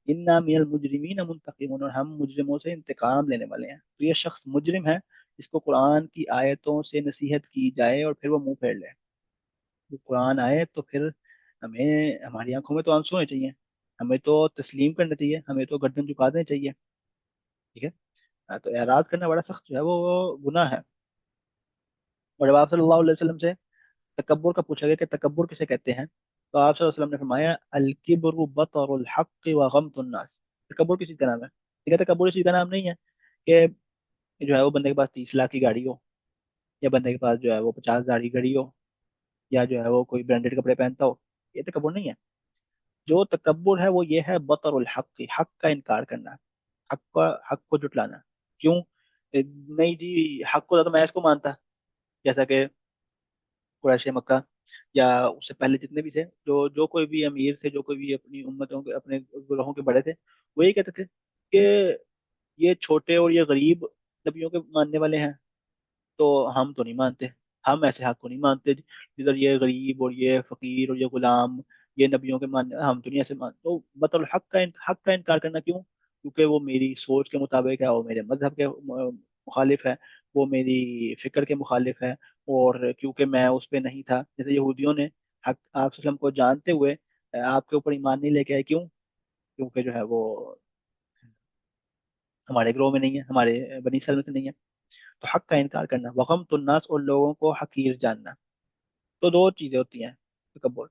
انا من المجرمین منتقمون، اور ہم مجرموں سے انتقام لینے والے ہیں. تو یہ شخص مجرم ہے جس کو قرآن کی آیتوں سے نصیحت کی جائے اور پھر وہ منہ پھیر لے. جو قرآن آئے تو پھر ہمیں ہماری آنکھوں میں تو آنسو ہونے چاہیے، ہمیں تو تسلیم کرنا چاہیے، ہمیں تو گردن جھکا دینا چاہیے. ٹھیک ہے. تو اعراض کرنا بڑا سخت جو ہے وہ گناہ ہے. اور جب آپ صلی اللہ علیہ وسلم سے تکبر کا پوچھا گیا کہ تکبر کسے کہتے ہیں، تو آپ صلی اللہ علیہ وسلم نے فرمایا الکبر بطر الحق وغمط الناس. تکبر کسی کا نام ہے. ٹھیک ہے، تکبر کسی کا نام نہیں ہے کہ جو ہے وہ بندے کے پاس 30 لاکھ کی گاڑی ہو، یا بندے کے پاس جو ہے وہ 50 ہزار کی گھڑی ہو، یا جو ہے وہ کوئی برانڈیڈ کپڑے پہنتا ہو. یہ تکبر نہیں ہے. جو تکبر ہے وہ یہ ہے بطر الحق، حق کا انکار کرنا، حق کو جٹلانا. کیوں؟ نہیں جی حق کو تو میں اس کو مانتا. جیسا کہ قریش مکہ یا اس سے پہلے جتنے بھی تھے، جو جو کوئی بھی امیر تھے، جو کوئی بھی اپنی امتوں کے اپنے گروہوں کے بڑے تھے، وہ یہ کہتے تھے کہ یہ چھوٹے اور یہ غریب نبیوں کے ماننے والے ہیں، تو ہم تو نہیں مانتے، ہم ایسے حق کو نہیں مانتے جدھر یہ غریب اور یہ فقیر اور یہ غلام یہ نبیوں کے ماننے، ہم تو نہیں ایسے مانتے. تو بطل حق کا انکار کرنا کیوں؟ کیونکہ وہ میری سوچ کے مطابق ہے، وہ میرے مذہب کے مخالف ہے، وہ میری فکر کے مخالف ہے. اور کیونکہ میں اس پہ نہیں تھا، جیسے یہودیوں نے حق آپ صلی اللہ علیہ وسلم کو جانتے ہوئے آپ کے اوپر ایمان نہیں لے کے آئے. کیوں؟ کیونکہ جو ہے وہ ہمارے گروہ میں نہیں ہے، ہمارے بنی اسرائیل میں سے نہیں ہے. تو حق کا انکار کرنا، وغمط الناس، اور لوگوں کو حقیر جاننا. تو دو چیزیں ہوتی ہیں تکبر: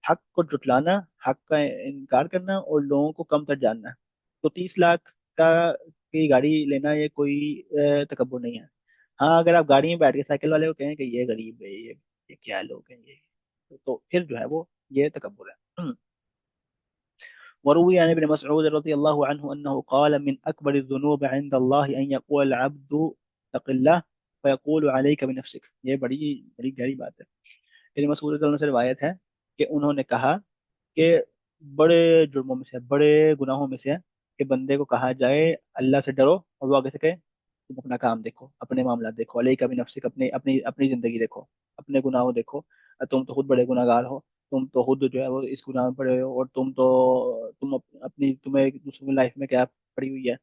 حق کو جٹلانا، حق کا انکار کرنا، اور لوگوں کو کم تر جاننا. تو 30 لاکھ کا کی گاڑی لینا یہ کوئی تکبر نہیں ہے. ہاں اگر آپ گاڑی میں بیٹھ کے سائیکل والے کو کہیں کہ یہ غریب ہے، یہ کیا لوگ ہیں یہ، تو پھر جو ہے وہ یہ تکبر ہے. وروي عن ابن مسعود رضي الله عنه أنه قال من أكبر الذنوب عند الله أن يقول العبد اتق الله فيقول عليك بنفسك. یہ بڑی بڑی گہری بات ہے. ابن مسعود رضی اللہ عنہ سے روایت ہے کہ انہوں نے کہا کہ بڑے جرموں میں سے، بڑے گناہوں میں سے ہے کہ بندے کو کہا جائے اللہ سے ڈرو، اور وہ آگے سے کہے تم اپنا کام دیکھو، اپنے معاملات دیکھو، علیہ کا بھی نفسک، اپنی اپنی اپنی زندگی دیکھو، اپنے گناہوں دیکھو. تم تو خود بڑے گناہ گار ہو، تم تو خود جو ہے وہ اس گناہ میں پڑے ہو، اور تمہیں دوسروں کی لائف میں کیا پڑی ہوئی ہے.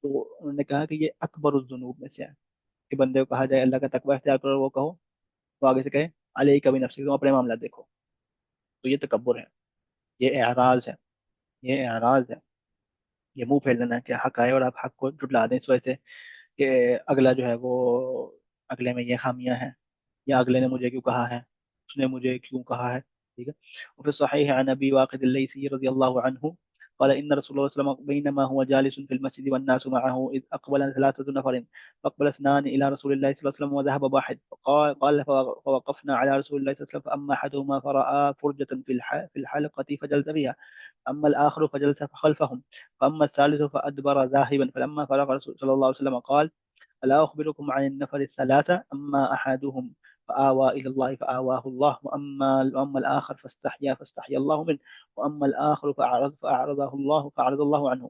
تو انہوں نے کہا کہ یہ اکبر الذنوب میں سے ہے کہ بندے کو کہا جائے اللہ کا تقوی اختیار کرو، وہ کہو، وہ آگے سے کہے علیہ کا بھی نفسک، تم اپنے معاملات دیکھو. تو یہ تکبر ہے، یہ اعراض ہے، یہ اعراض ہے. یہ منہ پھیر لینا ہے کہ حق آئے اور آپ حق کو جھٹلا دیں اس وجہ سے کہ اگلا جو ہے وہ اگلے میں یہ خامیاں ہیں، یا اگلے نے مجھے کیوں کہا ہے، اس نے مجھے کیوں کہا ہے. ٹھیک ہے. وفي الصحيح عن ابي واقد الليثي رضي الله عنه قال إن رسول الله صلى الله عليه وسلم بينما هو جالس في المسجد والناس معه إذ أقبل ثلاثة نفر، فأقبل اثنان إلى رسول الله صلى الله عليه وسلم وذهب واحد، قال فوقفنا على رسول الله صلى الله عليه وسلم، فأما أحدهما فرأى فرجة في الحلقة فجلس فيها، أما الآخر فجلس خلفهم، فأما الثالث فأدبر ذاهبا، فلما فرغ رسول صلى الله عليه وسلم قال ألا أخبركم عن النفر الثلاثة، أما أحدهم فآوى إلى الله فآواه الله، وأما الآخر فاستحيا الله منه، وأما الآخر فأعرضه الله فأعرض الله عنه.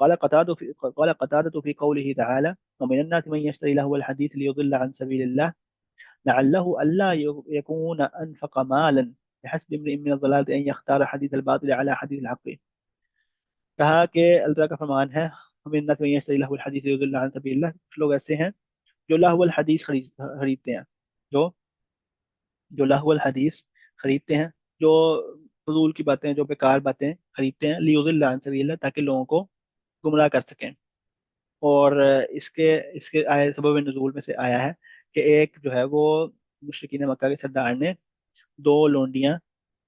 قال قتادة في قوله تعالى ومن الناس من يشتري لهو الحديث ليضل عن سبيل الله لعله ألا يكون أنفق مالا بحسب امرئ من الضلال أن يختار حديث الباطل على حديث الحق. کہا کہ اللہ کا فرمان ہے ومن الناس من يشتري لهو الحديث ليضل عن سبيل الله، کچھ لوگ ایسے ہیں جو لہو الحدیث خریدتے ہیں، جو جو لہو الحدیث خریدتے ہیں، جو فضول کی باتیں، جو بیکار باتیں خریدتے ہیں، لیضل عن سبیل اللہ، تاکہ لوگوں کو گمراہ کر سکیں۔ اور اس کے آئے سبب نزول میں سے آیا ہے کہ ایک جو ہے وہ مشرکین مکہ کے سردار نے دو لونڈیاں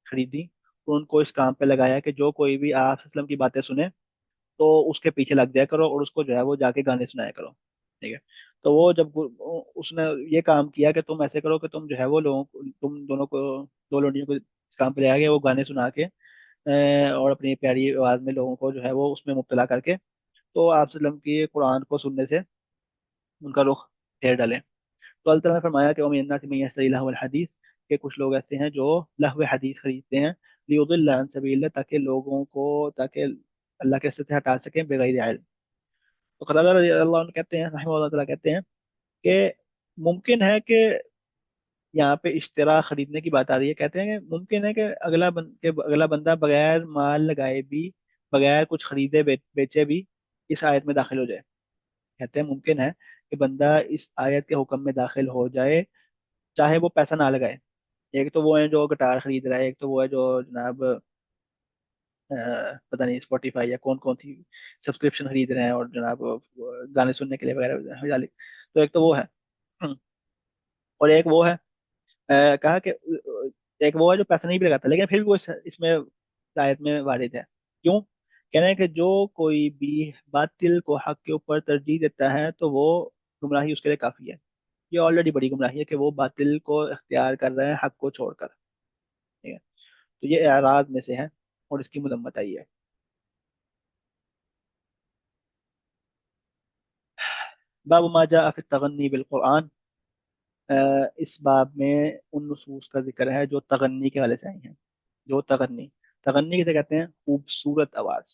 خریدی اور ان کو اس کام پہ لگایا کہ جو کوئی بھی آپ صلی اللہ علیہ وسلم کی باتیں سنے تو اس کے پیچھے لگ جایا کرو اور اس کو جو ہے وہ جا کے گانے سنایا کرو۔ ٹھیک ہے، تو وہ جب اس نے یہ کام کیا کہ تم ایسے کرو کہ تم جو ہے وہ لوگوں کو، تم دونوں کو، دو لونڈیوں کو اس کام پہ لے آ وہ گانے سنا کے اور اپنی پیاری آواز میں لوگوں کو جو ہے وہ اس میں مبتلا کر کے، تو آپ صلی اللہ علیہ وسلم کی قرآن کو سننے سے ان کا رخ پھیر ڈالیں۔ تو اللہ تعالیٰ نے فرمایا کہ وَمِنَ النَّاسِ مَن يَشْتَرِي لَهْوَ الْحَدِيثِ، کہ کچھ لوگ ایسے ہیں جو لہو حدیث خریدتے ہیں، لیضل عن سبیل اللہ، تاکہ لوگوں کو، تاکہ اللہ کے راستے سے ہٹا سکیں بغیر علم۔ تو قتادہ رضی اللہ عنہ کہتے ہیں، رحمہ اللہ تعالیٰ کہتے ہیں کہ ممکن ہے کہ یہاں پہ اشترا خریدنے کی بات آ رہی ہے، کہتے ہیں کہ ممکن ہے کہ اگلا بندہ بغیر مال لگائے بھی، بغیر کچھ خریدے بیچے بھی اس آیت میں داخل ہو جائے۔ کہتے ہیں ممکن ہے کہ بندہ اس آیت کے حکم میں داخل ہو جائے چاہے وہ پیسہ نہ لگائے۔ ایک تو وہ ہے جو گٹار خرید رہا ہے، ایک تو وہ ہے جو جناب پتہ نہیں اسپوٹیفائی یا کون کون سی سبسکرپشن خرید رہے ہیں اور جناب گانے سننے کے لیے وغیرہ وغیرہ۔ تو ایک تو وہ ہے، اور ایک وہ ہے، کہا کہ ایک وہ ہے جو پیسہ نہیں بھی لگاتا لیکن پھر بھی وہ اس میں آیت میں وارد ہے۔ کیوں؟ کہنا ہے کہ جو کوئی بھی باطل کو حق کے اوپر ترجیح دیتا ہے تو وہ گمراہی اس کے لیے کافی ہے۔ یہ آلریڈی بڑی گمراہی ہے کہ وہ باطل کو اختیار کر رہے ہیں حق کو چھوڑ کر۔ ٹھیک ہے، تو یہ اعراض میں سے ہے اور اس کی مذمت آئی ہے۔ باب ما جاء فی التغنی بالقرآن، اس باب میں ان نصوص کا ذکر ہے جو تغنی کے حوالے سے آئی ہیں۔ جو تغنی کسے کہتے ہیں؟ خوبصورت آواز۔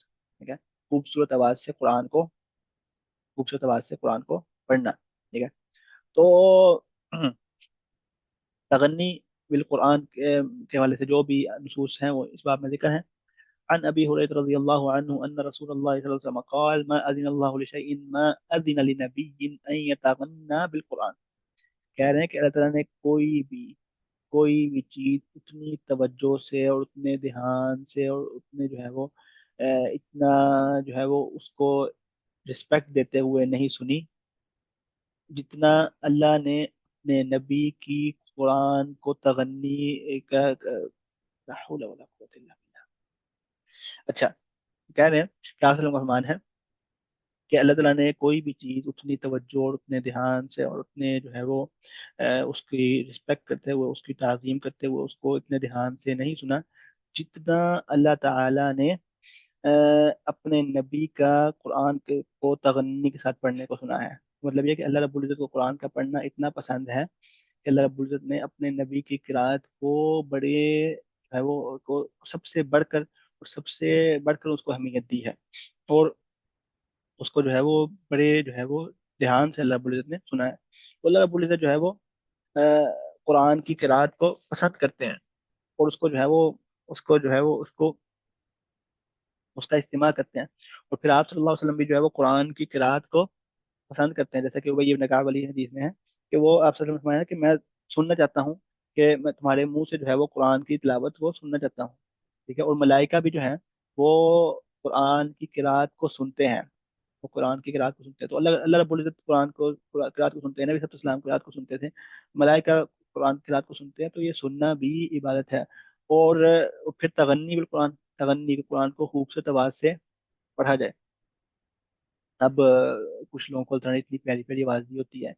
ٹھیک ہے، خوبصورت آواز سے قرآن کو، خوبصورت آواز سے قرآن کو پڑھنا۔ ٹھیک ہے، تو تغنی بالقرآن کے حوالے سے جو بھی نصوص ہیں وہ اس باب میں ذکر ہیں۔ عن ابي هريره رضي الله عنه ان رسول الله صلى الله عليه وسلم قال ما اذن الله لشيء ما اذن لنبي ان يتغنى بالقران، کہہ رہے ہیں کہ اللہ تعالیٰ نے کوئی بھی چیز اتنی توجہ سے اور اتنے دھیان سے اور اتنے جو ہے وہ اتنا جو ہے وہ اس کو رسپیکٹ دیتے ہوئے نہیں سنی جتنا اللہ نے اپنے نبی کی قرآن کو تغنی لا حول ولا قوة الا باللہ. اچھا، کہہ رہے ہیں کہ آپ کا فرمان ہے کہ اللہ تعالیٰ نے کوئی بھی چیز اتنی توجہ اور اتنے دھیان سے اور اتنے جو ہے وہ اس کی رسپیکٹ کرتے ہوئے، اس کی تعظیم کرتے ہوئے اس کو اتنے دھیان سے نہیں سنا جتنا اللہ تعالیٰ نے اپنے نبی کا قرآن کو تغنی کے ساتھ پڑھنے کو سنا ہے. مطلب یہ کہ اللہ رب العزت کو قرآن کا پڑھنا اتنا پسند ہے کہ اللہ رب العزت نے اپنے نبی کی قرآت کو بڑے جو ہے وہ کو سب سے بڑھ کر اور سب سے بڑھ کر اس کو اہمیت دی ہے. اور اس کو جو ہے وہ بڑے جو ہے وہ دھیان سے اللہ رب العزت نے سنا ہے. تو اللہ رب العزت جو ہے وہ قرآن کی قرآت کو پسند کرتے ہیں، اور اس کو جو ہے وہ اس کو جو ہے وہ اس کو اس کا استعمال کرتے ہیں. اور پھر آپ صلی اللہ علیہ وسلم بھی جو ہے وہ قرآن کی قرآت کو پسند کرتے ہیں، جیسا کہ ابی بن کعب والی حدیث میں ہے کہ وہ آپ صلی اللہ علیہ وسلم نے فرمایا کہ میں سننا چاہتا ہوں، کہ میں تمہارے منہ سے جو ہے وہ قرآن کی تلاوت وہ سننا چاہتا ہوں. ٹھیک ہے. اور ملائکہ بھی جو ہیں وہ قرآن کی قرآت کو سنتے ہیں، وہ قرآن کی قرآت کو سنتے ہیں. تو اللہ اللہ رب العزت قرآن کو قرآت کو سنتے ہیں، نبی صلی اللہ علیہ وسلم قرآت کو سنتے تھے، ملائکہ قرآن کی قرآت کو سنتے ہیں. تو یہ سننا بھی عبادت ہے. اور پھر تغنی بالقرآن، تغنی کے قرآن کو خوبصورت آواز سے پڑھا جائے. اب کچھ لوگوں کو اللہ تعالیٰ نے اتنی پیاری پیاری آواز دی ہوتی ہے.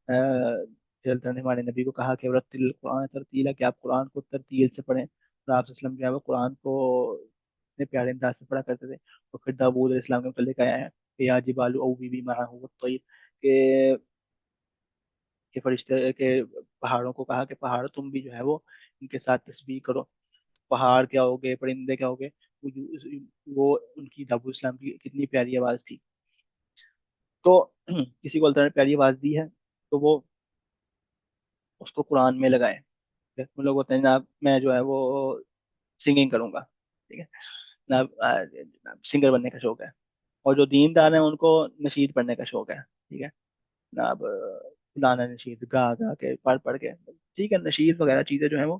پھر اللہ تعالیٰ نے ہمارے نبی کو کہا کہ ورتل قرآن ترتیلا، کہ آپ قرآن کو ترتیل سے پڑھیں. اور آپ صلی اللہ علیہ وسلم جو ہے وہ قرآن کو اتنے پیارے انداز سے پڑھا کرتے تھے. اور پھر داؤد علیہ السلام کے متعلق آیا ہے کہ یا جبال اوبی بھی معه والطیر، کہ فرشتے کے پہاڑوں کو کہا کہ پہاڑ تم بھی جو ہے وہ ان کے ساتھ تسبیح کرو. پہاڑ کیا ہو گئے، پرندے کیا ہو گئے، وہ وہ ان کی داؤد علیہ السلام کی کتنی پیاری آواز تھی. تو کسی کو اللہ تعالیٰ نے پیاری آواز دی ہے تو وہ اس کو قرآن میں لگائے. ہم لوگ ہوتے ہیں جناب میں جو ہے وہ سنگنگ کروں گا، ٹھیک ہے جناب، سنگر بننے کا شوق ہے. اور جو دیندار ہیں ان کو نشید پڑھنے کا شوق ہے، ٹھیک ہے جناب. فلانا نشید گا گا کے پڑھ پڑھ کے، ٹھیک ہے. نشید وغیرہ چیزیں جو ہیں وہ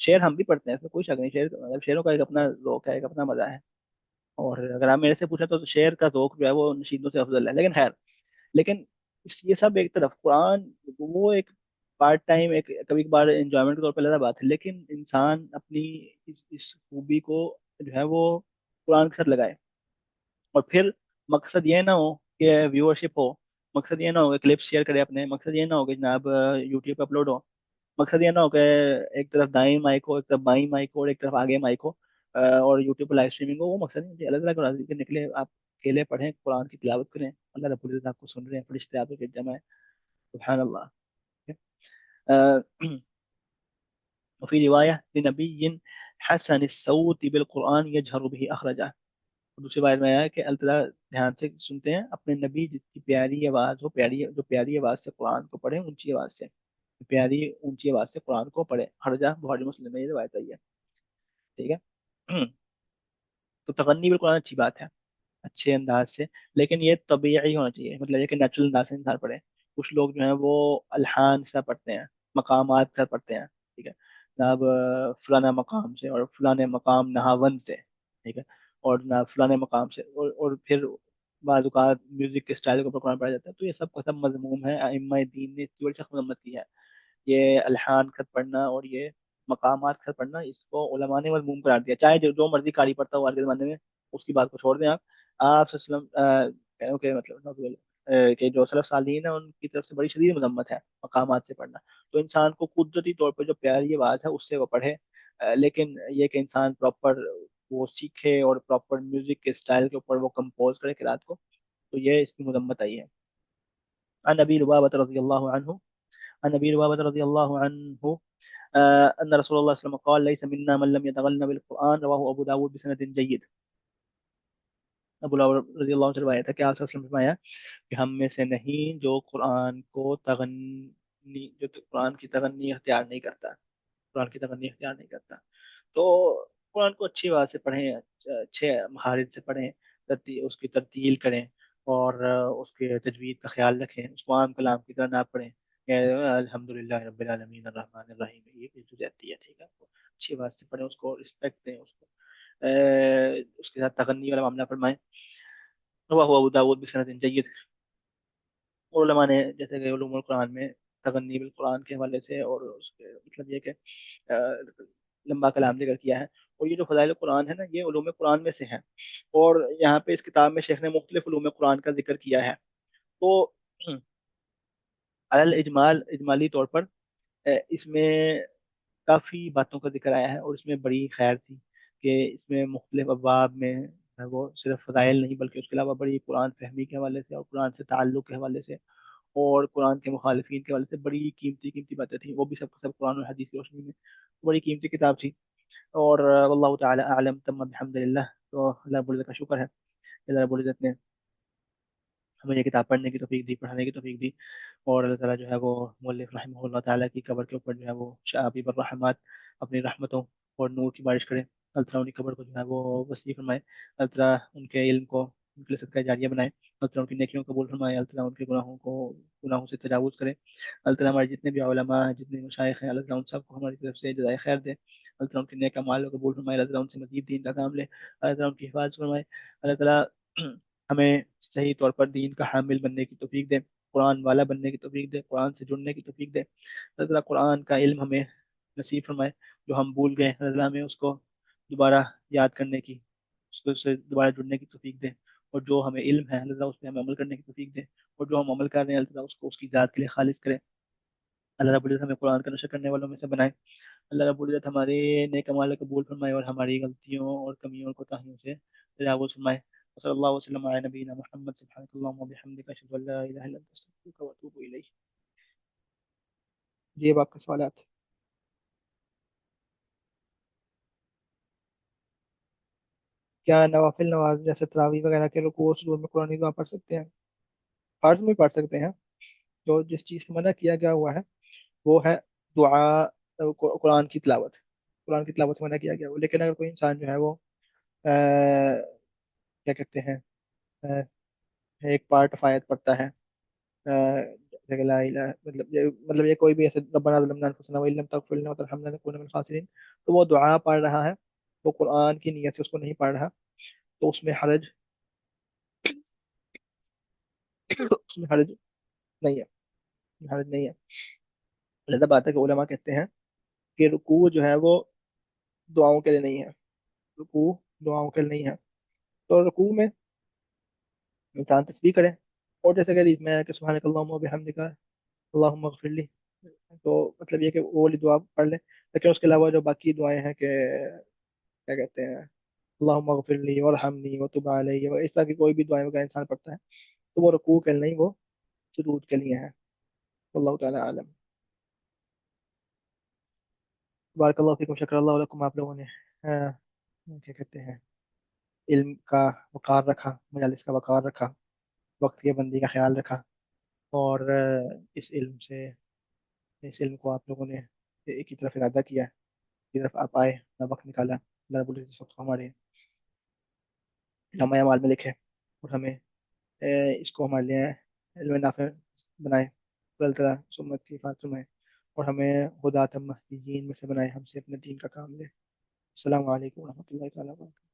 شعر ہم بھی پڑھتے ہیں، اس میں کوئی شک نہیں. شعر مطلب شعروں کا ایک اپنا ذوق ہے، ایک اپنا مزہ ہے. اور اگر آپ میرے سے پوچھیں تو شعر کا ذوق جو ہے وہ نشیدوں سے افضل ہے. لیکن خیر، لیکن یہ سب ایک طرف، قرآن وہ ایک پارٹ ٹائم، ایک کبھی کبھار انجوائمنٹ کے طور پہ لگا بات ہے. لیکن انسان اپنی اس خوبی کو جو ہے وہ قرآن کے ساتھ لگائے. اور پھر مقصد یہ نہ ہو کہ ویورشپ ہو، مقصد یہ نہ ہو کہ کلپس شیئر کرے اپنے، مقصد یہ نہ ہو کہ جناب یوٹیوب پہ اپلوڈ ہو، مقصد یہ نہ ہو کہ ایک طرف دائیں مائک ہو، ایک طرف بائیں مائک ہو، اور ایک طرف آگے مائک ہو، اور یوٹیوب پہ لائف اسٹریمنگ ہو. وہ مقصد نہیں. اللہ تعالیٰ کو راضی کرنے کے لیے آپ اکیلے پڑھیں، قرآن کی تلاوت کریں. اللہ رب العزت آپ کو سن رہے ہیں، فرشتے آپ کے جمع ہے. سبحان اللہ. وفي رواية لنبي حسن الصوت بالقرآن يجهر به أخرجه. دوسری بات میں آیا ہے کہ اللہ تعالیٰ دھیان سے سنتے ہیں اپنے نبی جس کی پیاری آواز ہو، پیاری جو پیاری آواز سے قرآن کو پڑھے، اونچی آواز سے، پیاری اونچی آواز سے قرآن کو پڑھے. خرجہ بخاری مسلم میں یہ روایت آئی ہے. ٹھیک ہے. تو تغنی بالقرآن اچھی بات ہے، اچھے انداز سے، لیکن یہ طبیعی ہونا چاہیے. مطلب یہ کہ نیچرل انداز سے انسان پڑھے. کچھ لوگ جو ہیں وہ الحان سے پڑھتے ہیں، مقامات سے پڑھتے ہیں. ٹھیک ہے جناب، فلانا مقام سے اور فلانے مقام نہاون سے، ٹھیک ہے، اور جناب فلانے مقام سے، اور پھر بعض اوقات میوزک کے اسٹائل کے اوپر قرآن پڑھا جاتا ہے. تو یہ سب کا سب مضموم ہے. ائمہ دین نے اس کی بڑی سخت مذمت کی ہے. یہ الحان خط پڑھنا اور یہ مقامات خط پڑھنا، اس کو علماء نے مذموم قرار دیا. چاہے جو مرضی قاری پڑھتا ہو آج کے زمانے میں، اس کی بات کو چھوڑ دیں آپ. آپ صلی اللہ علیہ وسلم کہ مطلب کہ جو سلف صالحین ہیں ان کی طرف سے بڑی شدید مذمت ہے مقامات سے پڑھنا. تو انسان کو قدرتی طور پہ جو پیاری آواز ہے اس سے وہ پڑھے. لیکن یہ کہ انسان پراپر وہ سیکھے اور پراپر میوزک کے اسٹائل کے اوپر وہ کمپوز کرے قرات کو، تو یہ اس کی مذمت آئی ہے. عن ابي لبابة رضي الله عنه، عن ابي لبابة رضي الله عنه ان رسول الله صلى الله عليه وسلم قال ليس منا من لم يتغنى بالقران. رواه ابو داود بسند جيد. ابو داود رضی اللہ عنہ سے روایت ہے کہ آپ صلی اللہ علیہ وسلم نے فرمایا کہ ہم میں سے نہیں جو قرآن کو تغنی، جو قرآن کی تغنی اختیار نہیں کرتا، قرآن کی تغنی اختیار نہیں کرتا. تو قرآن کو اچھی بات سے پڑھیں، اچھے مہارت سے پڑھیں، اس کی ترتیل کریں، اور اس کے تجوید کا خیال رکھیں. اس کو عام کلام کی طرح نہ پڑھیں کہ الحمد للہ رب العالمین الرحمن الرحیم، یہ جو جاتی ہے. ٹھیک ہے، اچھی بات سے پڑھیں، اس کو رسپیکٹ دیں، اس کو اس کے ساتھ تغنی والا معاملہ فرمائیں. وہ ابو داود بسند جید. اور علماء نے جیسے کہ علوم القرآن میں تغنی بالقرآن کے حوالے سے، اور اس کے مطلب یہ کہ لمبا کلام ذکر کیا ہے. اور یہ جو فضائل قرآن ہے نا، یہ علوم قرآن میں سے ہیں. اور یہاں پہ اس کتاب میں شیخ نے مختلف علوم قرآن کا ذکر کیا ہے. تو علل اجمال، اجمالی طور پر اس میں کافی باتوں کا ذکر آیا ہے، اور اس میں بڑی خیر تھی کہ اس میں مختلف ابواب میں وہ صرف فضائل نہیں بلکہ اس کے علاوہ بڑی قرآن فہمی کے حوالے سے اور قرآن سے تعلق کے حوالے سے اور قرآن کے مخالفین کے حوالے سے بڑی قیمتی قیمتی باتیں تھیں. وہ بھی سب قرآن اور حدیث کی روشنی میں بڑی قیمتی کتاب تھی. اور واللہ تعالی اعلم تم بحمد للہ. تو اللہ رب العزت کا شکر ہے کہ اللہ رب العزت نے ہمیں یہ کتاب پڑھنے کی توفیق دی، پڑھانے کی توفیق دی. اور اللہ تعالیٰ جو ہے وہ مؤلف رحمہ اللہ تعالیٰ کی قبر کے اوپر جو ہے وہ شعابیب الرحمات، اپنی رحمتوں اور نور کی بارش کرے. اللہ تعالیٰ ان کی قبر کو جو ہے وہ وسیع فرمائے. اللہ تعالیٰ ان کے علم کو ان کے لیے صدقہ جاریہ بنائے. اللہ تعالیٰ ان کی نیکیوں کو قبول فرمائے. اللہ تعالیٰ ان کے گناہوں سے تجاوز کرے. اللہ تعالیٰ ہمارے جتنے بھی علماء ہیں، جتنے مشائخ ہیں، اللہ تعالیٰ ان سب کو ہماری طرف سے جزائے خیر دے. اللہ تعالیٰ ان کے نیک اعمال کو قبول فرمائے. اللہ تعالیٰ ان سے مزید دین کا کام لے. اللہ تعالیٰ ان کی حفاظت فرمائے. اللہ تعالیٰ ہمیں صحیح طور پر دین کا حامل بننے کی توفیق دے، قرآن والا بننے کی توفیق دے، قرآن سے جڑنے کی توفیق دے. اللہ تعالیٰ قرآن کا علم ہمیں نصیب فرمائے. جو ہم بھول گئے اللہ تعالیٰ ہمیں اس کو دوبارہ یاد کرنے کی، اس کو سے دوبارہ جڑنے کی توفیق دے. اور جو ہمیں علم ہے اللہ تعالیٰ اس پہ ہمیں عمل کرنے کی توفیق دے. اور جو ہم عمل کر رہے ہیں اللہ تعالیٰ اس کو اس کی ذات کے لیے خالص کرے. اللہ رب العزت ہمیں قرآن کا نشر کرنے والوں میں سے بنائے. اللہ رب العزت ہمارے نیک اعمال کو قبول فرمائے اور ہماری غلطیوں اور کمیوں اور کوتاہیوں سے تجاوز فرمائے. وصلی اللہ وسلم علی نبینا محمد. سبحانک اللہم وبحمدک، اشہد ان لا الہ الا انت، استغفرک واتوب الیک. جی اب آپ کے سوالات. کیا نوافل نماز جیسے تراویح وغیرہ کے رکوع و سجود میں قرآن دعا پڑھ سکتے ہیں؟ فرض میں پڑھ سکتے ہیں. جو جس چیز سے منع کیا گیا ہوا ہے وہ ہے دعا، قرآن کی تلاوت. قرآن کی تلاوت سے منع کیا گیا ہوا. لیکن اگر کوئی انسان جو ہے وہ کیا کہتے ہیں آہ، ایک پارٹ آف آیت پڑھتا ہے، جیسے کہ لا الہ مطلب یہ کوئی بھی ایسے ربنا ظلمنا انفسنا وان لم تغفر لنا وترحمنا لنکونن من الخاسرین، تو وہ دعا پڑھ رہا ہے، وہ قرآن کی نیت سے اس کو نہیں پڑھ رہا، تو اس میں حرج اس میں حرج نہیں ہے. حرج نہیں ہے. لہذا بات ہے کہ علماء کہتے ہیں کہ رکوع جو ہے وہ دعاؤں کے لیے نہیں ہے. رکوع دعاؤں کے لیے نہیں ہے. تو رکوع میں انسان تسبیح کرے، اور جیسے کہ حدیث میں ہے کہ سبحانک اللہم وبحمدک اللہم اغفر لی، تو مطلب یہ کہ وہ والی دعا پڑھ لے. لیکن اس کے علاوہ جو باقی دعائیں ہیں کہ کیا کہتے ہیں اللہم اغفر لی وارحمنی وتب علی، اس طرح کی کوئی بھی دعائیں وغیرہ انسان پڑھتا ہے تو وہ رکوع کے لیے نہیں، وہ سجود کے لیے ہے. اللہ تعالیٰ عالم. بارک اللہ فیکم، شکر اللہ علیکم. آپ لوگوں نے آہ، کیا کہتے ہیں علم کا وقار رکھا، مجالس کا وقار رکھا، وقت کی بندی کا خیال رکھا. اور اس علم کو آپ لوگوں نے ایک ہی طرف ارادہ کیا، ایک طرف آپ آئے، اپنا وقت نکالا. اللہ رب العزت اس وقت کو ہمارے لمحہ اعمال میں لکھے اور ہمیں اس کو ہمارے لیے علم نافع بنائے. اللہ تعالیٰ سمت کی حفاظت فرمائے اور ہمیں ہدات مہدیین میں سے بنائے، ہم سے اپنے دین کا کام لے. السلام علیکم ورحمۃ اللہ تعالیٰ وبرکاتہ.